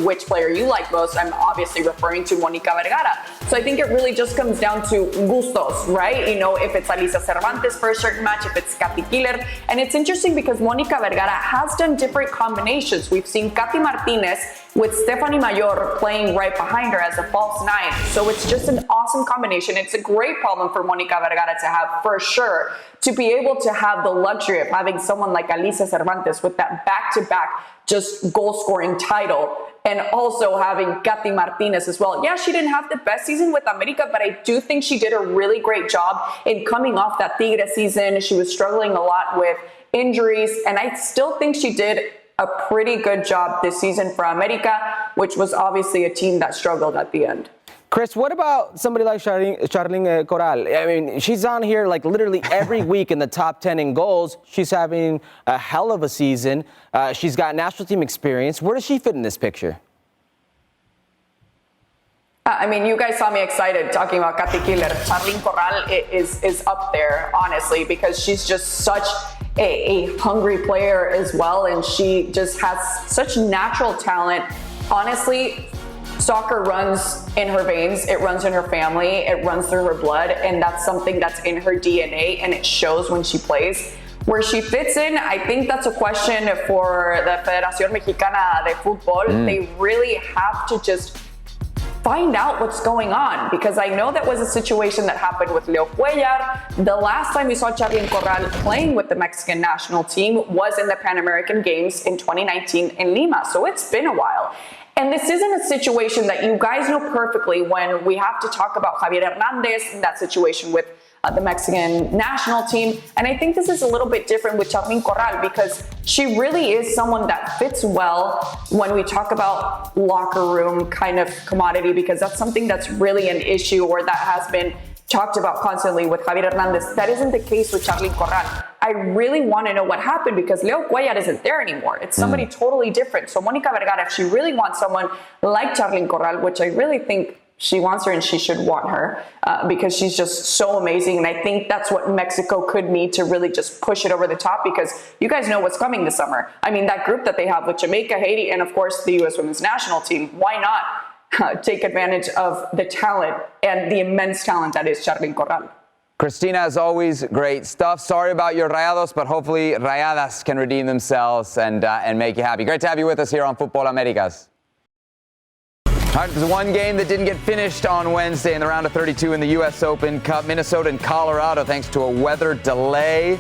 which player you like most, I'm obviously referring to Mónica Vergara. So I think it really just comes down to gustos, right? If it's Alicia Cervantes for a certain match, if it's Katy Killer. And it's interesting because Mónica Vergara has done different combinations. We've seen Katy Martinez with Stephanie Mayor playing right behind her as a false 9. So it's just an awesome combination. It's a great problem for Mónica Vergara to have, for sure, to be able to have the luxury of having someone like Alicia Cervantes with that back-to-back just goal-scoring title, and also having Katy Martinez as well. Yeah, she didn't have the best season with America, but I do think she did a really great job in coming off that Tigre season. She was struggling a lot with injuries, and I still think she did a pretty good job this season for America, which was obviously a team that struggled at the end. Chris, what about somebody like Charlyn Corral? She's on here like literally every week in the top 10 in goals. She's having a hell of a season. She's got national team experience. Where does she fit in this picture? You guys saw me excited talking about Katy Killer. Charlyn Corral is up there, honestly, because she's just such a hungry player as well, and she just has such natural talent. Honestly, soccer runs in her veins, it runs in her family, it runs through her blood, and that's something that's in her DNA, and it shows when she plays. Where she fits in, I think that's a question for the Federación Mexicana de Fútbol. They really have to just find out what's going on, because I know that was a situation that happened with Leo Cuellar. The last time we saw Charlyn Corral playing with the Mexican national team was in the Pan American Games in 2019 in Lima. So it's been a while. And this isn't a situation that you guys know perfectly when we have to talk about Javier Hernandez in that situation with the Mexican national team. And I think this is a little bit different with Charlyn Corral, because she really is someone that fits well when we talk about locker room kind of commodity, because that's something that's really an issue, or that has been talked about constantly with Javier Hernandez. That isn't the case with Charlyn Corral. I really want to know what happened, because Leo Cuellar isn't there anymore. It's somebody totally different. So Mónica Vergara, if she really wants someone like Charlyn Corral, which I really think she wants her and she should want her, because she's just so amazing. And I think that's what Mexico could need to really just push it over the top, because you guys know what's coming this summer. I mean, that group that they have with Jamaica, Haiti, and of course the U.S. women's national team, why not take advantage of the talent and the immense talent that is Charlyn Corral? Christina, as always, great stuff. Sorry about your Rayados, but hopefully Rayadas can redeem themselves and make you happy. Great to have you with us here on Futbol Americas. All right, there's one game that didn't get finished on Wednesday in the round of 32 in the U.S. Open Cup. Minnesota and Colorado, thanks to a weather delay.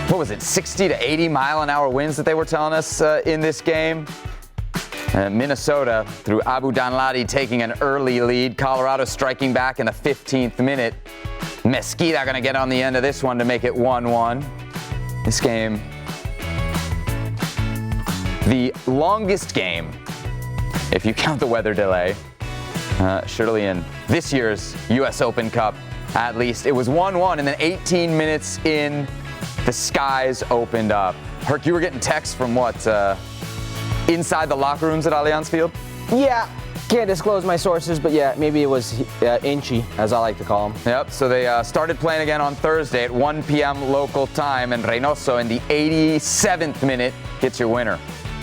What was it, 60 to 80 mile-an-hour winds that they were telling us in this game? Minnesota, through Abu Danladi, taking an early lead. Colorado striking back in the 15th minute. Mesquita going to get on the end of this one to make it 1-1. This game, the longest game, if you count the weather delay, surely in this year's U.S. Open Cup, at least. It was 1-1, and then 18 minutes in, the skies opened up. Herc, you were getting texts from what, inside the locker rooms at Allianz Field? Yeah, can't disclose my sources, but yeah, maybe it was inchy, as I like to call them. Yep, so they started playing again on Thursday at 1 p.m. local time, and Reynoso in the 87th minute gets your winner.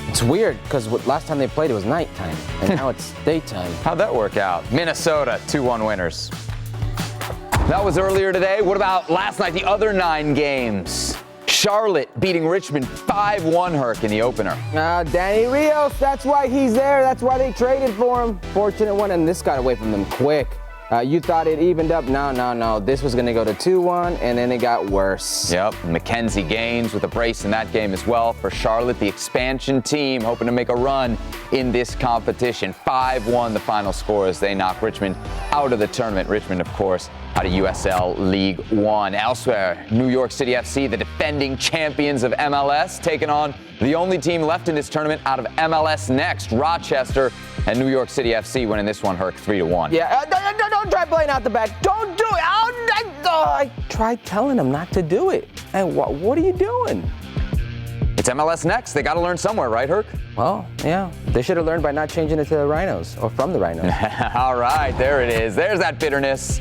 It's weird, because last time they played, it was nighttime, and now it's daytime. How'd that work out? Minnesota, 2-1 winners. That was earlier today. What about last night, the other 9 games? Charlotte beating Richmond 5-1, Herc, in the opener. Danny Rios, that's why he's there. That's why they traded for him. Fortunate one, and this got away from them quick. You thought it evened up. No. This was going to go to 2-1, and then it got worse. Yep, Mackenzie Gaines with a brace in that game as well for Charlotte, the expansion team, hoping to make a run in this competition. 5-1 the final score as they knock Richmond out of the tournament. Richmond, of course, out of USL League One. Elsewhere, New York City FC, the defending champions of MLS, taking on the only team left in this tournament out of MLS Next, Rochester, and New York City FC winning this one, Herc, 3-1. Yeah, don't try playing out the back. Don't do it. I tried telling them not to do it. And what are you doing? It's MLS Next. They got to learn somewhere, right, Herc? Well, yeah. They should have learned by not changing it to the Rhinos, or from the Rhinos. All right, there it is. There's that bitterness.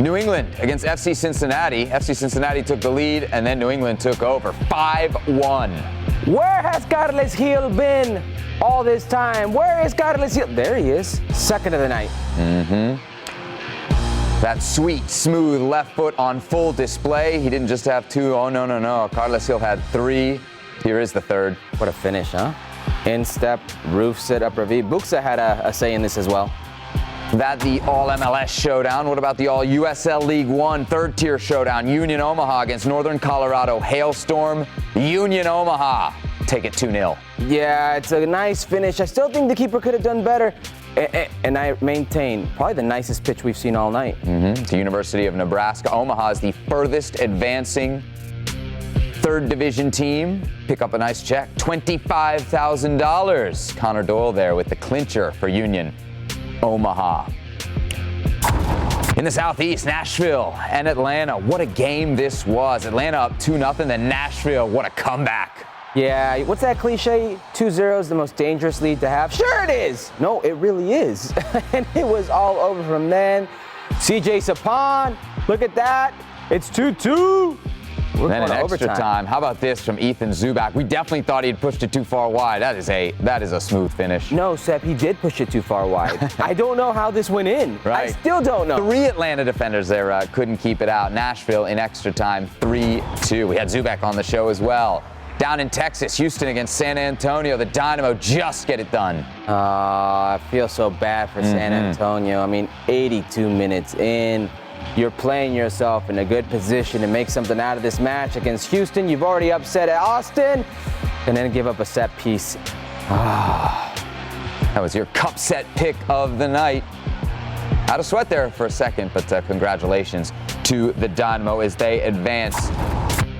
New England against FC Cincinnati. FC Cincinnati took the lead, and then New England took over 5-1. Where has Carles Gil been all this time? Where is Carles Gil? There he is, second of the night. That sweet, smooth left foot on full display. He didn't just have 2. Oh, no. Carles Gil had 3. Here is the third. What a finish, huh? Instep, roof sit, upper V. Buxa had a say in this as well. That the All-MLS showdown. What about the All-USL League One third-tier showdown? Union Omaha against Northern Colorado Hailstorm. Union Omaha take it 2-0. Yeah, it's a nice finish. I still think the keeper could have done better. And I maintain, probably the nicest pitch we've seen all night. The University of Nebraska. Omaha is the furthest advancing third division team. Pick up a nice check. $25,000. Connor Doyle there with the clincher for Union Omaha. In the Southeast, Nashville and Atlanta. What a game this was. Atlanta up 2-0, then Nashville, what a comeback. Yeah, what's that cliche? 2-0 is the most dangerous lead to have. Sure it is. No, it really is. And it was all over from then. CJ Sapon, look at that. It's 2-2. We're then going an to extra overtime. time. How about this from Ethan Zubak? We definitely thought he'd pushed it too far wide. That is a smooth finish. No, Sep, he did push it too far wide. I don't know how this went in. Right. I still don't know. 3 Atlanta defenders there couldn't keep it out. Nashville in extra time, 3-2. We had Zubak on the show as well. Down in Texas, Houston against San Antonio. The Dynamo just get it done. I feel so bad for San Antonio. I mean, 82 minutes in. You're playing yourself in a good position to make something out of this match against Houston. You've already upset Austin, and then give up a set piece. That was your cup set pick of the night. Had a sweat there for a second, but congratulations to the Dynamo as they advance.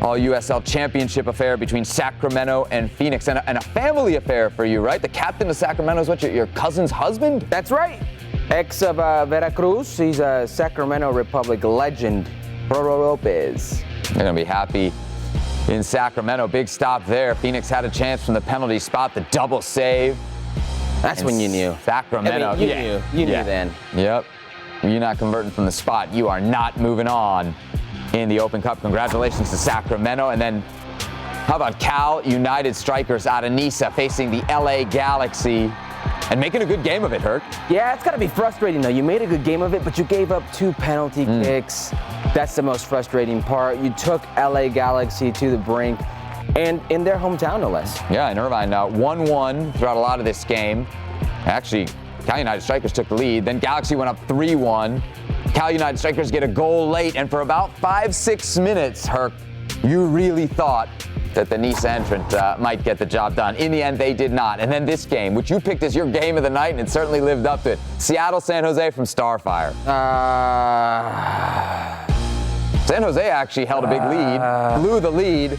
All USL championship affair between Sacramento and Phoenix, and a family affair for you, right? The captain of Sacramento is what, your cousin's husband? That's right. Ex of Veracruz. He's a Sacramento Republic legend, Roro Lopez. They're going to be happy in Sacramento. Big stop there. Phoenix had a chance from the penalty spot, the double save. That's when you knew. Sacramento. I mean, you knew then. Yep. You're not converting from the spot. You are not moving on in the Open Cup. Congratulations to Sacramento. And then how about Cal United strikers out of Niza facing the LA Galaxy and making a good game of it, Herc? Yeah, it's got to be frustrating, though. You made a good game of it, but you gave up 2 penalty kicks. That's the most frustrating part. You took LA Galaxy to the brink, and in their hometown, no less. Yeah, in Irvine, 1-1 throughout a lot of this game. Actually, Cal United strikers took the lead. Then Galaxy went up 3-1. Cal United strikers get a goal late, and for about 5-6 minutes, Herc, you really thought that the Niza entrant might get the job done. In the end, they did not. And then this game, which you picked as your game of the night, and it certainly lived up to it. Seattle-San Jose from Starfire. San Jose actually held a big lead, blew the lead,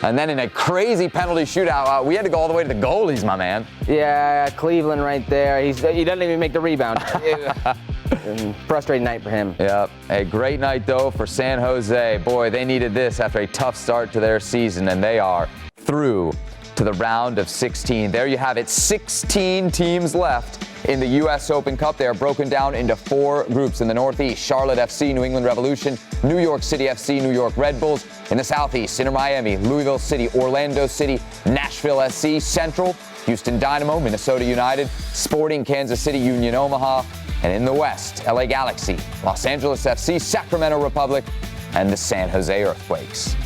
and then in a crazy penalty shootout, we had to go all the way to the goalies, my man. Yeah, Cleveland right there. He doesn't even make the rebound. Frustrating night for him. Yep. A great night, though, for San Jose. Boy, they needed this after a tough start to their season, and they are through to the round of 16. There you have it. 16 teams left in the U.S. Open Cup. They are broken down into 4 groups. In the Northeast, Charlotte FC, New England Revolution, New York City FC, New York Red Bulls. In the Southeast, Inter Miami, Louisville City, Orlando City, Nashville SC. Central, Houston Dynamo, Minnesota United, Sporting Kansas City, Union Omaha. And in the West, LA Galaxy, Los Angeles FC, Sacramento Republic, and the San Jose Earthquakes.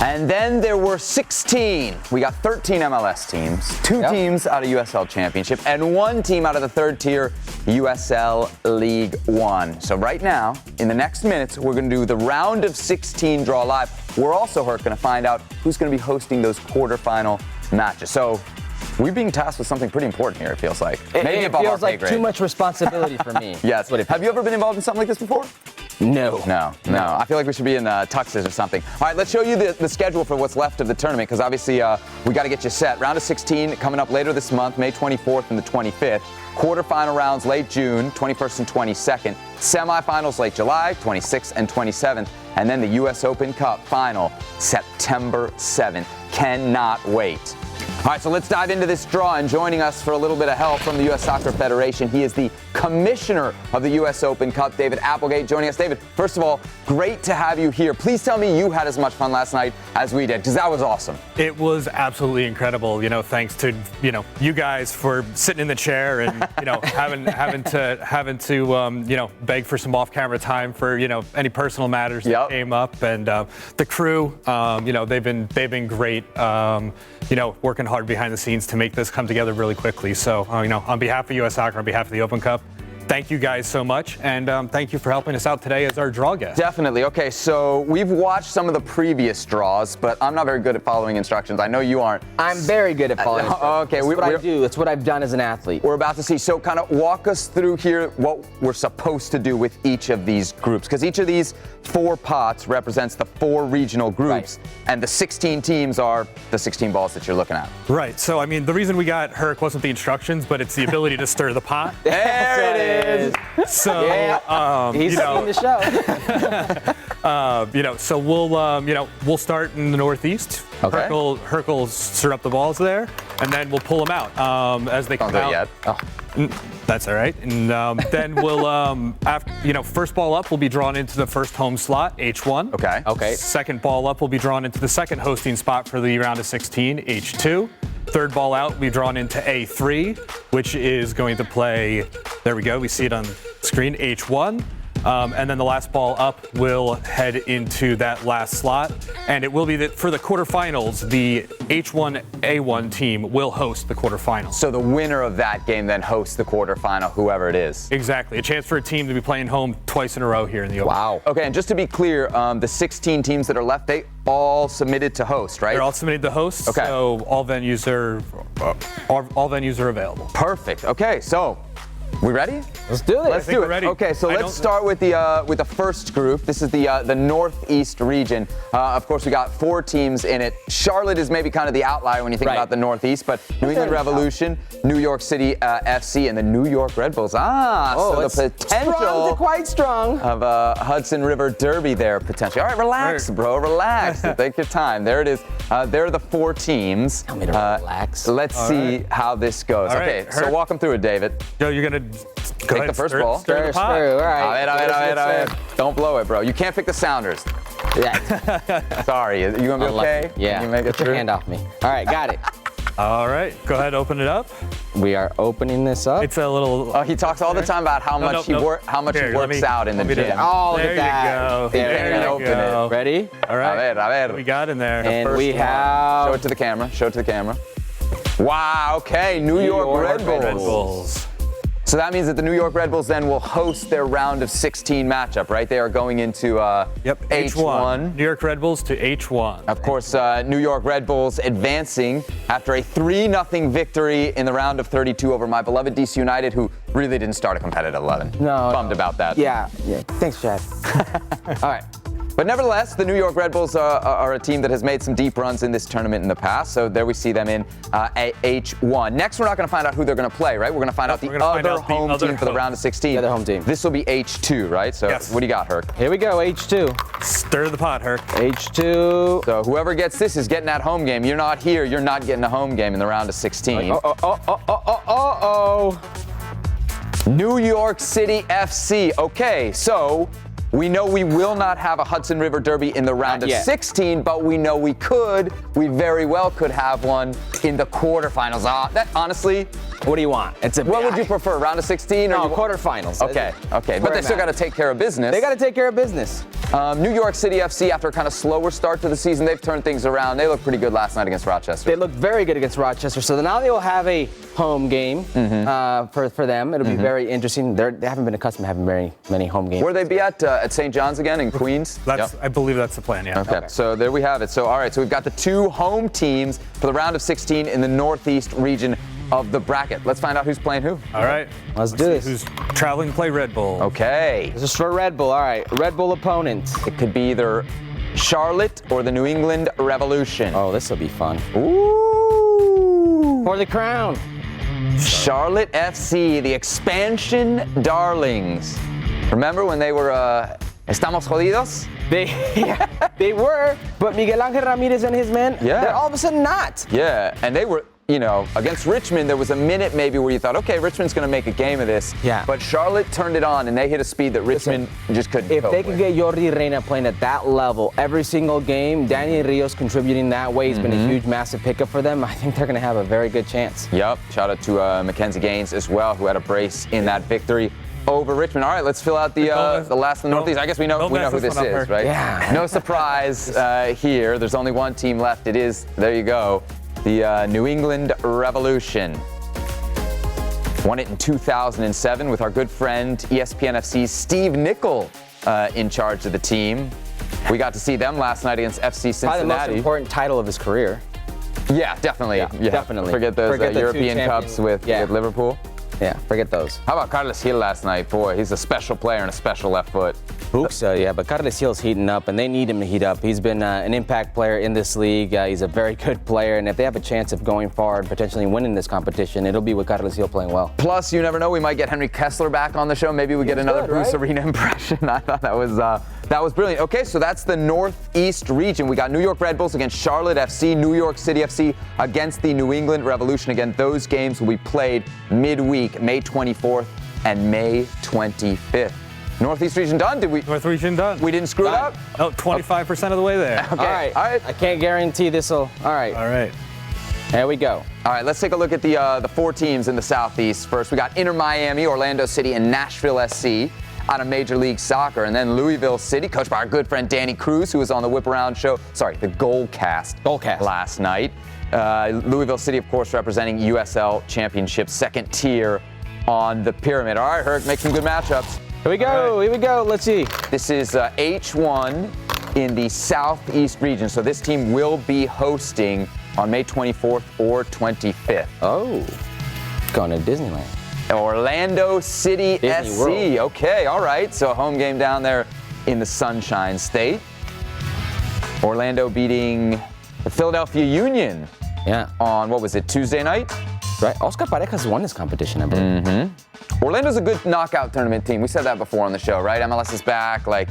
And then there were 16. We got 13 MLS teams, 2 teams out of USL Championship, and 1 team out of the 3rd tier, USL League One. So right now, in the next minutes, we're going to do the round of 16 draw live. We're also, Herc, going to find out who's going to be hosting those quarterfinal matches. So we're being tasked with something pretty important here, it feels like. Maybe it feels like too much responsibility for me. Yes. Have you ever been involved in something like this before? No. I feel like we should be in tuxes or something. All right, let's show you the schedule for what's left of the tournament, because obviously we got to get you set. Round of 16 coming up later this month, May 24th and the 25th. Quarterfinal rounds late June, 21st and 22nd. Semifinals late July, 26th and 27th. And then the U.S. Open Cup final, September 7th. Cannot wait. All right, so let's dive into this draw, and joining us for a little bit of help from the U.S. Soccer Federation, he is the commissioner of the U.S. Open Cup, David Applegate, joining us. David, first of all, great to have you here. Please tell me you had as much fun last night as we did, because that was awesome. It was absolutely incredible, thanks to, you guys for sitting in the chair and, having to beg for some off-camera time for, any personal matters that came up. And the crew, they've been great, working hard behind the scenes to make this come together really quickly. So, on behalf of U.S. Soccer, on behalf of the Open Cup, thank you guys so much, and thank you for helping us out today as our draw guest. Definitely. Okay, so we've watched some of the previous draws, but I'm not very good at following instructions. I know you aren't. I'm very good at following instructions. Okay, that's what I do. It's what I've done as an athlete. We're about to see. So kind of walk us through here what we're supposed to do with each of these groups, because each of these 4 pots represents the 4 regional groups, and the 16 teams are the 16 balls that you're looking at. Right. So, the reason we got Herc wasn't the instructions, but it's the ability to stir the pot. There it is. So, he's in the show. So we'll start in the Northeast. Okay. Herc will stir up the balls there, and then we'll pull them out as they come out. That's all right. And then we'll, first ball up will be drawn into the first home slot, H1. Okay. Second ball up will be drawn into the second hosting spot for the round of 16, H2. Third ball out will be drawn into A3, which is going to play, there we go, we see it on screen, H1. And then the last ball up will head into that last slot. And it will be that for the quarterfinals, the H1A1 team will host the quarterfinals. So the winner of that game then hosts the quarterfinal, whoever it is. Exactly. A chance for a team to be playing home twice in a row here in the Open. Wow. Okay, and just to be clear, the 16 teams that are left, they all submitted to host, right? They're all submitted to host, Okay. so all venues are available. Perfect. Okay, so we ready? Let's do it. Let's do we're it. ready. Okay, so let's start with the first group. This is the Northeast region. Of course, we got 4 teams in it. Charlotte is maybe kind of the outlier when you think about the Northeast, but New England Revolution, New York City FC, and the New York Red Bulls. So the potential Strong to quite strong. of Hudson River Derby there potentially. All right, relax, bro, relax. Take your time. There it is. There are the 4 teams. Tell me to relax. Let's see how this goes. All Okay, right, so walk them through it, David. Joe, you're gonna Take the first ball. Stir the pot. All right. A ver. Don't blow it, bro. You can't pick the sounders. Yeah. Sorry. You gonna be okay? Yeah. Can you make it Put your through? hand off me. All right, got it. All right, go ahead, open it up. We are opening this up. It's a little. Oh, he talks all the time about how much he works out in the gym. Oh, look There at that. you go. There you you open go. it. Ready? All right. A ver. What we got in there? And we Show have it to the camera. Show it to the camera. Wow. Okay. New York Red Bulls. Red Bulls. So that means that the New York Red Bulls then will host their round of 16 matchup, right? They are going into H1. New York Red Bulls to H1. Of course, New York Red Bulls advancing after a 3-0 victory in the round of 32 over my beloved DC United, who really didn't start a competitive 11. No. Bummed about that. Yeah. Thanks, Chad. All right. But nevertheless, the New York Red Bulls are a team that has made some deep runs in this tournament in the past. So there we see them in H1. Next, we're not going to find out who they're going to play, right? We're going to find out the other home team for the round of 16. The other home team. This will be H2, right? So Yes. what do you got, Herc? Here we go. H2. Stir the pot, Herc. H2. So whoever gets this is getting that home game. You're not here. You're not getting a home game in the round of 16. New York City FC. Okay, so we know we will not have a Hudson River Derby in the round of 16, but we know we very well could have one in the quarterfinals. That honestly, What do you want? what would you prefer, round of 16 or No, quarterfinals. Okay, but they still got to take care of business. They got to take care of business. New York City FC, after a kind of slower start to the season, they've turned things around. They looked pretty good last night against Rochester. They looked very good against Rochester. So now they will have a home game for them. It'll be very interesting. They haven't been accustomed to having very many home games. Where they be at St. John's again in Queens? I believe that's the plan, yeah. Okay, so there we have it. So, all right, so we've got the 2 home teams for the round of 16 in the Northeast region of the bracket. Let's find out who's playing who. All right. Let's do see this. Who's traveling to play Red Bull? Okay. This is for Red Bull. All right, Red Bull opponent. It could be either Charlotte or the New England Revolution. Oh, this will be fun. Ooh. For the crown. Charlotte FC, the expansion darlings. Remember when they were Estamos Jodidos? They were, but Miguel Angel Ramirez and his men, they're all of a sudden not. Yeah, and they were, against Richmond, there was a minute maybe where you thought, okay, Richmond's going to make a game of this. Yeah. But Charlotte turned it on, and they hit a speed that Richmond just couldn't If cope they could with. get Jordi Reina playing at that level every single game, Danny Rios contributing that way has been a huge, massive pickup for them. I think they're going to have a very good chance. Yep. Shout out to Mackenzie Gaines as well, who had a brace in that victory over Richmond. All right, let's fill out the last in the Northeast. I guess we know who this is, right? Yeah. No surprise here. There's only one team left. It is, there you go, the New England Revolution. Won it in 2007 with our good friend ESPN FC's Steve Nicol in charge of the team. We got to see them last night against FC Cincinnati. Probably the most important title of his career. Yeah, definitely. Yeah, definitely. Forget those Forget the European 2 Cups with Liverpool. Yeah, forget those. How about Carlos Gil last night? Boy, he's a special player and a special left foot. Yeah, but Carlos Gil's heating up, and they need him to heat up. He's been an impact player in this league. He's a very good player, and if they have a chance of going far and potentially winning this competition, it'll be with Carlos Gil playing well. Plus, you never know, we might get Henry Kessler back on the show. Maybe we get another Bruce Arena impression. I thought that was brilliant. Okay, so that's the Northeast region. We got New York Red Bulls against Charlotte FC, New York City FC against the New England Revolution. Again, those games will be played midweek, May 24th and May 25th. Northeast region done? North region done. We didn't screw it up? Oh, 25% of the way there. Okay. All right. I can't guarantee this will. All right. All right. There we go. All right, let's take a look at the 4 teams in the Southeast. First, we got Inter Miami, Orlando City, and Nashville SC. out of Major League Soccer. And then Louisville City, coached by our good friend Danny Cruz, who was on the Whip Around show, the Goalcast last night. Louisville City, of course, representing USL Championship, second tier on the pyramid. All right, Herc, make some good matchups. Here we go. Let's see. This is H1 in the Southeast region. So this team will be hosting on May 24th or 25th. Oh, going to Disneyland. Orlando City Disney SC. World. Okay, all right. So a home game down there in the Sunshine State. Orlando beating the Philadelphia Union on, what was it, Tuesday night? Right. Oscar Parejas won this competition, I believe. Mm-hmm. Orlando's a good knockout tournament team. We said that before on the show, right? MLS is back. Like,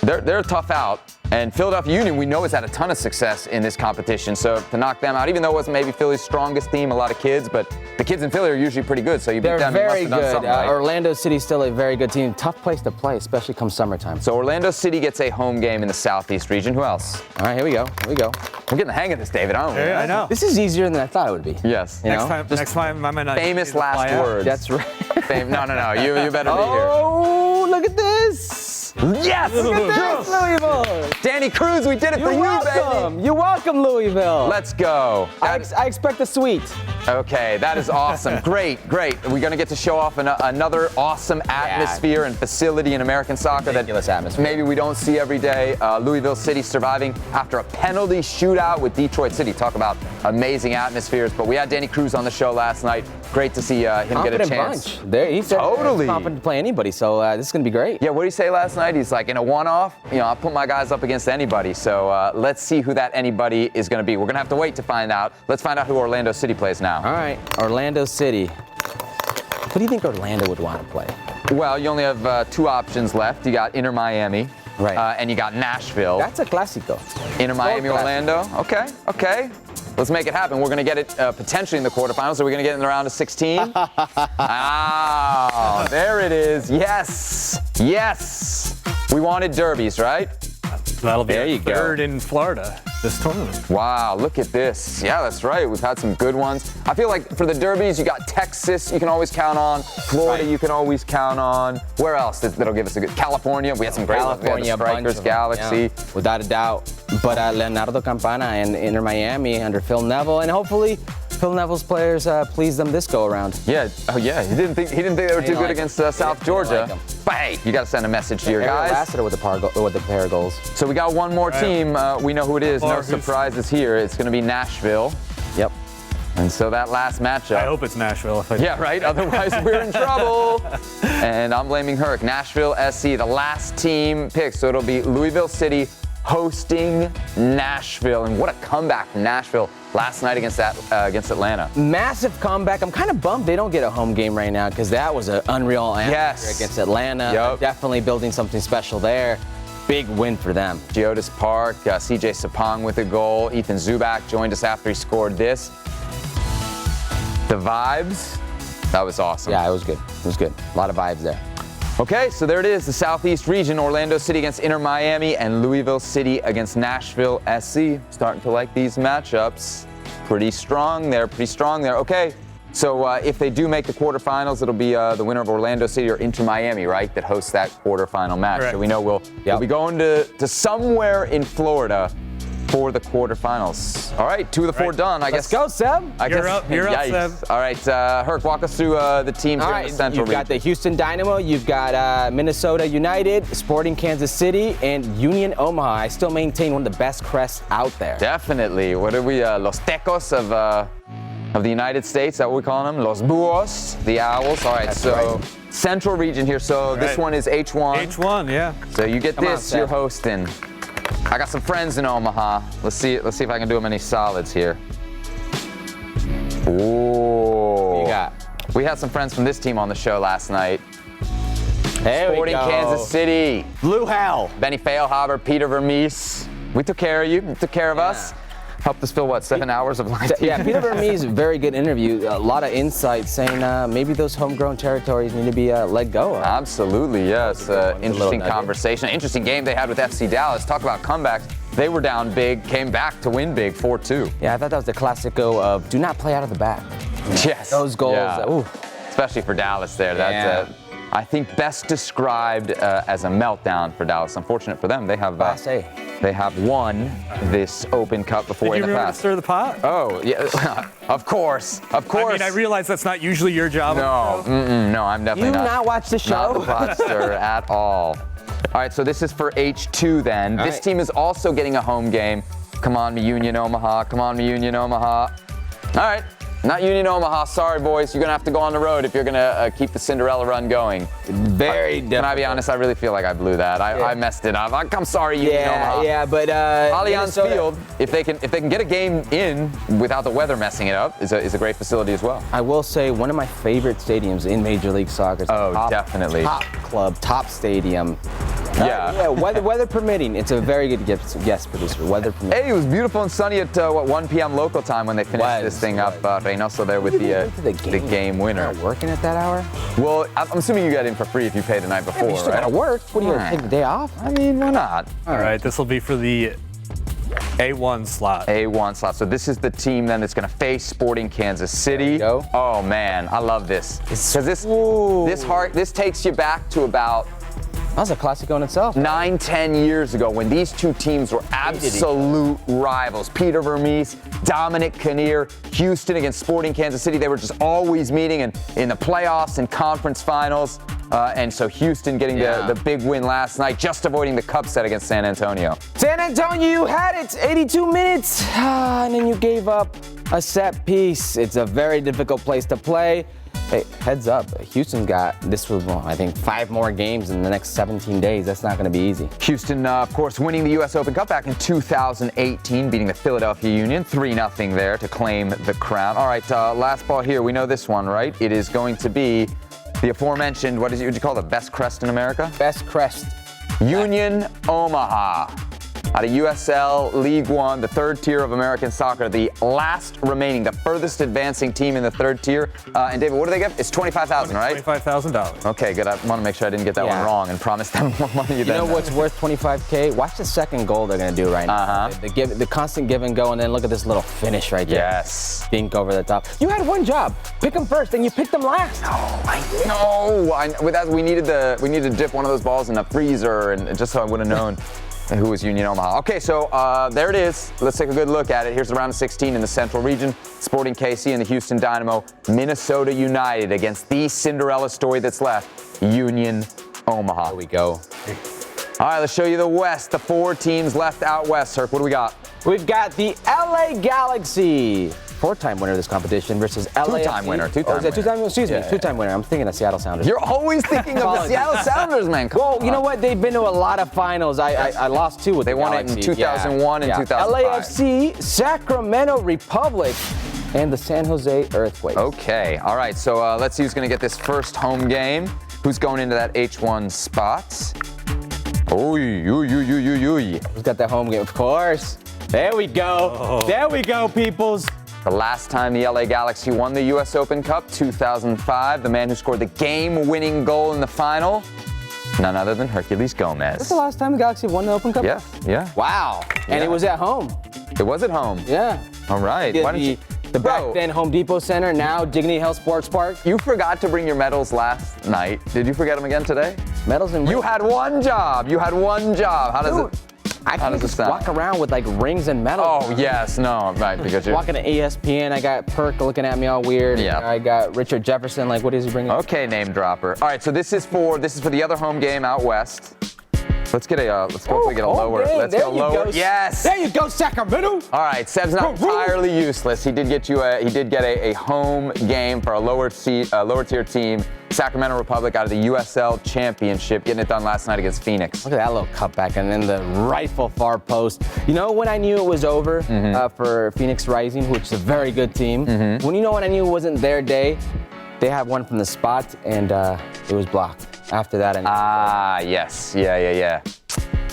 they're tough out. And Philadelphia Union, we know, has had a ton of success in this competition. So to knock them out, even though it wasn't maybe Philly's strongest team, a lot of kids, but the kids in Philly are usually pretty good. So you beat them, very you must have done good. something right. Orlando City's still a very good team. Tough place to play, especially come summertime. So Orlando City gets a home game in the Southeast region. Who else? All right, here we go. We're getting the hang of this, David. I know. This is easier than I thought it would be. Yes. Next time, I might not. Famous last words. That's right. No. You better be here. Oh, look at this. Yes! Look at this, Louisville. Danny Cruz, we did it for you, baby. You're welcome, Louisville. Let's go. I expect a suite. Okay, that is awesome. Great. We're going to get to show off another awesome atmosphere and facility in American soccer Ridiculous that atmosphere. maybe we don't see every day. Louisville City surviving after a penalty shootout with Detroit City. Talk about amazing atmospheres. But we had Danny Cruz on the show last night. Great to see him get a chance. He said Totally. he's confident to play anybody, so this is going to be great. Yeah, what did he say last night? He's like, in a one-off, I'll put my guys up against anybody. So let's see who that anybody is going to be. We're going to have to wait to find out. Let's find out who Orlando City plays now. All right, Orlando City. Who do you think Orlando would want to play? Well, you only have two options left. You got Inter Miami. Right. And you got Nashville. That's a clásico. Inter Miami, Orlando. Okay. Let's make it happen. We're going to get it potentially in the quarterfinals. Are we going to get in the round of 16? There it is. Yes. We wanted derbies, right? That'll be There you go. third in Florida this tournament. Wow, look at this. Yeah, that's right. We've had some good ones. I feel like for the derbies, you got Texas you can always count on. Florida you can always count on. Where else that'll give us a good? California. We had some great ones. We had the Strikers, Galaxy. Yeah, without a doubt. But Leonardo Campana and Inter Miami under Phil Neville, and hopefully Phil Neville's players please them this go around. Yeah. Oh yeah. He didn't think they were too good against South Georgia. Like but hey, you got to send a message to your guys. Lassiter with the pair of goals. So we got one more team. We know who it is. No Who's- surprises here. It's going to be Nashville. Yep. And so that last matchup. I hope it's Nashville. Yeah, right? Otherwise, we're in trouble. And I'm blaming Herc. Nashville SC, the last team picked. So it'll be Louisville City hosting Nashville. And what a comeback from Nashville last night against Atlanta. Massive comeback. I'm kind of bummed they don't get a home game right now because that was an unreal atmosphere against Atlanta. Yep. Definitely building something special there. Big win for them. Geodis Park, CJ Sapong with a goal. Ethan Zubak joined us after he scored this. The vibes, that was awesome. Yeah, it was good. A lot of vibes there. Okay, so there it is, the Southeast region. Orlando City against Inter Miami and Louisville City against Nashville SC. Starting to like these matchups. Pretty strong there. Okay, so if they do make the quarterfinals, it'll be the winner of Orlando City or Inter Miami, right, that hosts that quarterfinal match. Correct. So we know we'll be going to somewhere in Florida for the quarterfinals. All right, 2 of the 4 done. Let's go, Seb. You're up, Yikes. Seb. All right, Herc, walk us through the teams here in the Central You've got the region. Houston Dynamo, you've got Minnesota United, Sporting Kansas City, and Union Omaha. I still maintain one of the best crests out there. Definitely. What are we, Los Tecos of the United States? Is that what we call them? Los Buos, the Owls. All right, That's so right. Central region here. So this one is H1. H1, yeah. So you get Come on, this, Seth. you're hosting. I got some friends in Omaha. Let's see if I can do them any solids here. Ooh. What you got? We had some friends from this team on the show last night. There Sporting we go. Kansas City. Blue Hell. Benny Feilhaber, Peter Vermees. We took care of you. You took care of us. Helped us fill, 7 hours of live TV? Yeah, Peter Vermees, very good interview. A lot of insight saying maybe those homegrown territories need to be let go of. Absolutely, yes. Interesting nugget. conversation. Interesting game they had with FC Dallas. Talk about comebacks. They were down big, came back to win big, 4-2. Yeah, I thought that was the classico of do not play out of the back. Yes. Those goals. Yeah. Ooh. Especially for Dallas there. I think best described as a meltdown for Dallas. Unfortunate for them, they have won this Open Cup before Did in you the remember to past. stir the pot? Oh, yeah, of course. I mean, I realize that's not usually your job. No, I'm definitely You not watch the show? Not the pot stirrer at all. All right, so this is for H2 then. This team is also getting a home game. Come on, me Union Omaha. Come on, me Union Omaha. All right. Not Union Omaha. Sorry, boys. You're going to have to go on the road if you're going to keep the Cinderella run going. Very difficult. Can I be honest? I really feel like I blew that. I messed it up. I'm sorry, Union Omaha. Yeah, but Allianz Field, if they can get a game in without the weather messing it up, is a great facility as well. I will say one of my favorite stadiums in Major League Soccer. Definitely. Top club, top stadium. Yeah. Weather permitting. It's a very good guest producer. Weather permitting. Hey, it was beautiful and sunny at 1 p.m. local time when they finished this thing up. Reynoso there with the game winner. You're not working at that hour? Well, I'm assuming you got in for free if you paid the night before, You still right? gotta work. What are you gonna take the day off? I mean, why not? All right, this will be for the A1 slot. A1 slot. So this is the team then that's going to face Sporting Kansas City. There we go. Oh man, I love this. Because this takes you back to about That was a Clasico in itself. 9-10 years ago when these two teams were absolute rivals. Peter Vermees, Dominic Kinnear, Houston against Sporting Kansas City. They were just always meeting in the playoffs and conference finals. And so Houston getting the big win last night, just avoiding the cup set against San Antonio. San Antonio, you had it, 82 minutes, and then you gave up a set piece. It's a very difficult place to play. Hey, heads up, Houston got, I think 5 more games in the next 17 days. That's not going to be easy. Houston, of course, winning the U.S. Open Cup back in 2018, beating the Philadelphia Union, 3-0 there to claim the crown. All right, last ball here. We know this one, right? It is going to be the aforementioned, what you call the best crest in America? Best crest. Union Omaha. Out of USL League One, the third tier of American soccer, the last remaining, the furthest advancing team in the third tier. And David, what do they get? It's $25,000, right? $25,000. Okay, good. I want to make sure I didn't get that one wrong and promise them more money. You know what's worth $25K? Watch the second goal they're going to do right now. The constant give and go, and then look at this little finish right there. Yes. Dink over the top. You had one job. Pick them first, and you picked them last. We needed to dip one of those balls in a freezer, and just so I would have known who was Union Omaha. Okay, so there it is. Let's take a good look at it. Here's the round of 16 in the Central Region. Sporting KC and the Houston Dynamo. Minnesota United against the Cinderella story that's left, Union Omaha. Here we go. All right, let's show you the West. The 4 teams left out west. Herc, what do we got? We've got the LA Galaxy. 4-time winner of this competition versus LA. Two-time winner. Two-time winner. I'm thinking of Seattle Sounders. You're always thinking of the Seattle Sounders, man. Well, you know what? They've been to a lot of finals. I lost 2 with They the won Galaxy. it in 2001 and 2005. LAFC, Sacramento Republic, and the San Jose Earthquakes. Okay. All right. So let's see who's going to get this first home game. Who's going into that H1 spot? Who's got that home game? Of course. There we go. There we go, peoples. The last time the LA Galaxy won the U.S. Open Cup, 2005, the man who scored the game-winning goal in the final, none other than Herculez Gomez. This the last time the Galaxy won the Open Cup? Yeah. Wow. And it was at home. It was at home. Yeah. All right. Why don't you... The back then Home Depot Center, now Dignity Health Sports Park. You forgot to bring your medals last night. Did you forget them again today? Medals and rings. You had one job. How does it... I can't just walk around with like rings and medals. Oh, yes. No, right, because you're... Walking to ESPN, I got Perk looking at me all weird. Yeah. I got Richard Jefferson, like, what is he bringing? Okay, name dropper. All right, so this is for the other home game out west. Let's get a lower. Let's get a lower. Yes. There you go, Sacramento. All right, Seb's not entirely useless. He did get a home game for a lower tier team. Sacramento Republic out of the USL Championship, getting it done last night against Phoenix. Look at that little cutback, and then the rifle far post. You know when I knew it was over for Phoenix Rising, which is a very good team? When I knew it wasn't their day, they had one from the spot, and it was blocked. After that, yes. Yeah.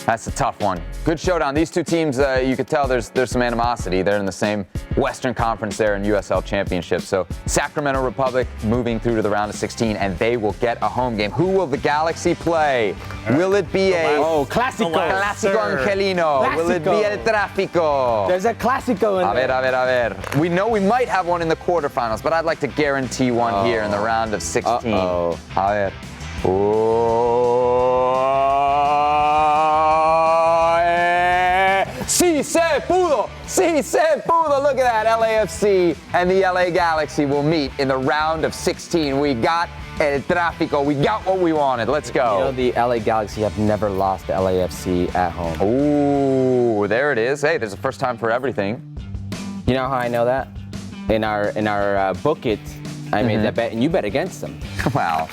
That's a tough one. Good showdown. These two teams, you could tell there's some animosity. They're in the same Western Conference there in USL Championship. So Sacramento Republic moving through to the round of 16, and they will get a home game. Who will the Galaxy play? Will it be Clásico Angelino? Will it be El Tráfico? There's a Clásico in there. A ver. We know we might have one in the quarterfinals, but I'd like to guarantee one here in the round of 16. A ver. Sí se pudo! Sí se pudo! Look at that. LAFC and the LA Galaxy will meet in the round of 16. We got El Tráfico. We got what we wanted. Let's go. You know, the LA Galaxy have never lost to LAFC at home. Ooh, there it is. Hey, there's a first time for everything. You know how I know that? In our book it, I made that bet, and you bet against them. Wow.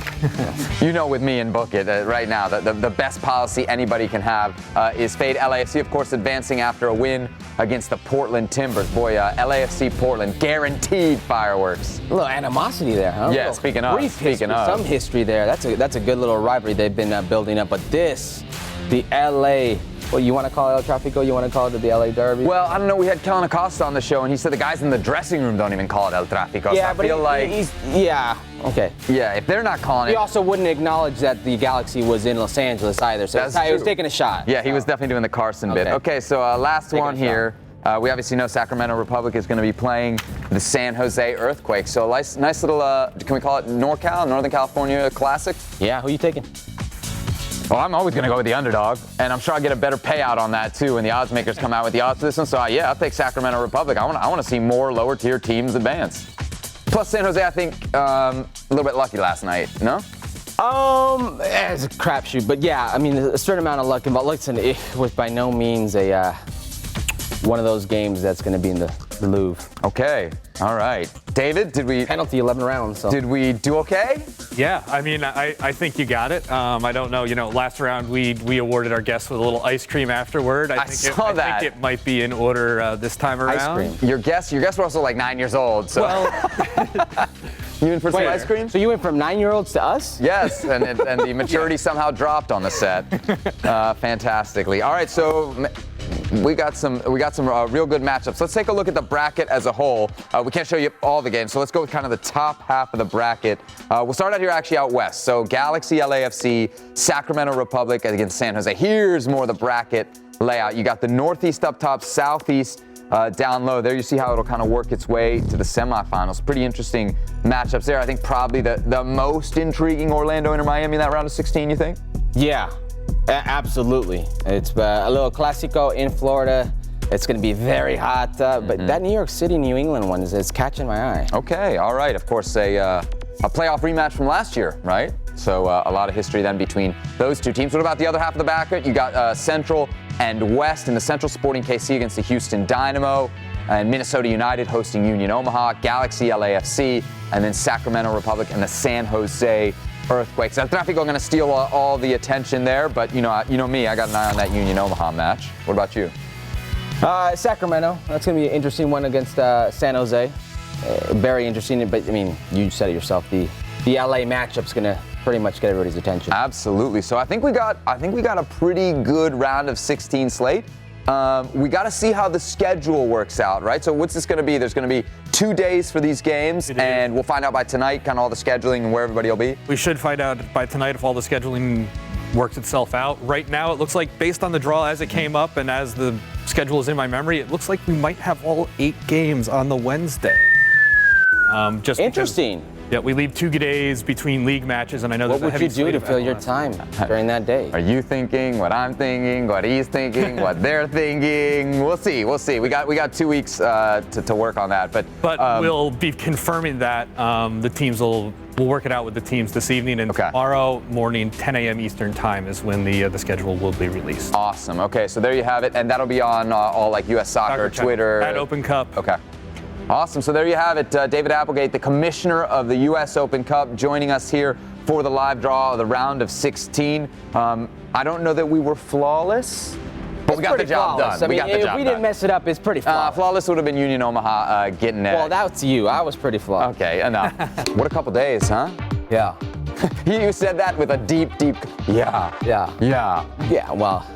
You know, with me and Book It right now, the best policy anybody can have is fade LAFC, of course, advancing after a win against the Portland Timbers. Boy, LAFC Portland, guaranteed fireworks. A little animosity there, huh? Yeah, speaking of. Some history there. That's a good little rivalry they've been building up. But this, the LA. Well, you want to call it El Tráfico? You want to call it the LA Derby? Well, I don't know. We had Kellen Acosta on the show, and he said the guys in the dressing room don't even call it El Tráfico. Yeah, so I feel like okay. Yeah, if they're not calling it. He also wouldn't acknowledge that the Galaxy was in Los Angeles either, so he was taking a shot. Yeah, he was definitely doing the Carson bit. Okay, so last one here. We obviously know Sacramento Republic is going to be playing the San Jose Earthquake. So a nice little, can we call it NorCal, Northern California Classic? Yeah, who are you taking? Well, I'm always going to go with the underdog, and I'm sure I'll get a better payout on that too when the odds makers come out with the odds for this one. So yeah, I'll take Sacramento Republic. I want to see more lower tier teams advance. Plus San Jose, I think a little bit lucky last night. No? It's a crapshoot, but yeah, I mean a certain amount of luck involved. Listen, it was by no means a one of those games that's going to be in the Louvre. Okay, all right. David, penalty 11 rounds? So. Did we do okay? Yeah, I mean, I think you got it. I don't know, last round we awarded our guests with a little ice cream afterward. I think it might be in order this time around. Ice cream. Your guests were also like 9 years old, so. Well, you in for some ice cream? So you went from 9-year-olds to us? Yes, and the maturity somehow dropped on the set, fantastically. All right, so. We got some real good matchups. Let's take a look at the bracket as a whole. We can't show you all the games, so let's go with kind of the top half of the bracket. We'll start out here actually out west. So Galaxy, LAFC, Sacramento Republic against San Jose. Here's more of the bracket layout. You got the Northeast up top, Southeast down low. There you see how it'll kind of work its way to the semifinals. Pretty interesting matchups there. I think probably the most intriguing Orlando Inter Miami in that round of 16, you think? Yeah. Absolutely. It's a little Clásico in Florida. It's going to be very hot, but that New York City, New England one is catching my eye. Okay, all right. Of course, a playoff rematch from last year, right? So a lot of history then between those two teams. What about the other half of the bracket? You got Central and West in the Central, Sporting KC against the Houston Dynamo, and Minnesota United hosting Union Omaha, Galaxy, LAFC, and then Sacramento Republic and the San Jose Earthquakes. El Tráfico going to steal all the attention there, but you know me, I got an eye on that Union Omaha match. What about you? Sacramento. That's going to be an interesting one against San Jose. Very interesting, but I mean, you said it yourself. The LA matchup's going to pretty much get everybody's attention. Absolutely. So I think we got a pretty good round of 16 slate. We got to see how the schedule works out, right? So what's this going to be? There's going to be 2 days for these games, and we'll find out by tonight kind of all the scheduling and where everybody will be. We should find out by tonight if all the scheduling works itself out. Right now, it looks like based on the draw as it came up and as the schedule is in my memory, it looks like we might have all 8 games on the Wednesday. Just interesting. Yeah, we leave 2 days between league matches, and I know what there's a heavy would you do to fill your time during that day? Are you thinking what I'm thinking, what he's thinking, what they're thinking? We'll see. We got 2 weeks to work on that, but we'll be confirming that the teams we'll work it out with the teams this evening, and tomorrow morning, 10 a.m. Eastern time is when the schedule will be released. Awesome. Okay, so there you have it, and that'll be on all like U.S. Soccer, Twitter, at Open Cup. Okay. Awesome. So there you have it. David Applegate, the commissioner of the U.S. Open Cup, joining us here for the live draw of the round of 16. I don't know that we were flawless, but we got the job done. I mean, if we didn't mess it up, it's pretty flawless. Flawless would have been Union Omaha getting it. Well, that's you. I was pretty flawless. Okay, enough. What a couple days, huh? Yeah. You said that with a deep, yeah. Well,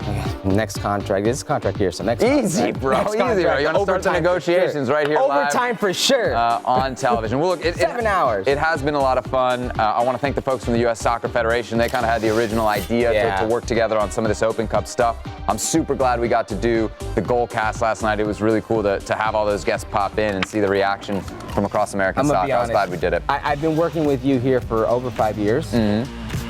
next contract. This contract here, so next easy, bro. Next easy, bro. You're gonna start the negotiations right here Overtime live, for sure. On television. Well, look, 7 hours. It has been a lot of fun. I want to thank the folks from the U.S. Soccer Federation. They kind of had the original idea to work together on some of this Open Cup stuff. I'm super glad we got to do the goal cast last night. It was really cool to have all those guests pop in and see the reaction from across American soccer. I was glad we did it. I've been working with you here for over 5 years.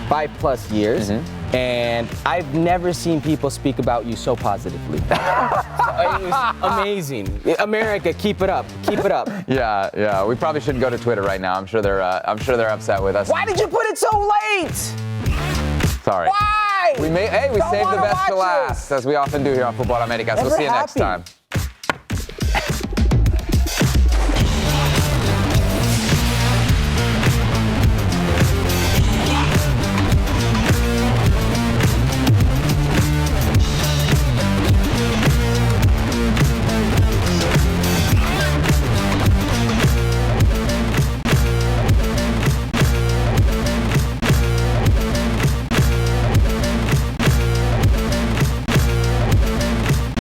5+ years, and I've never seen people speak about you so positively. It was amazing. America, keep it up. Keep it up. Yeah. We probably shouldn't go to Twitter right now. I'm sure they're upset with us. Why did you put it so late? Sorry. Why? We saved the best to last, as we often do here on Futbol Americas. We'll see you next time.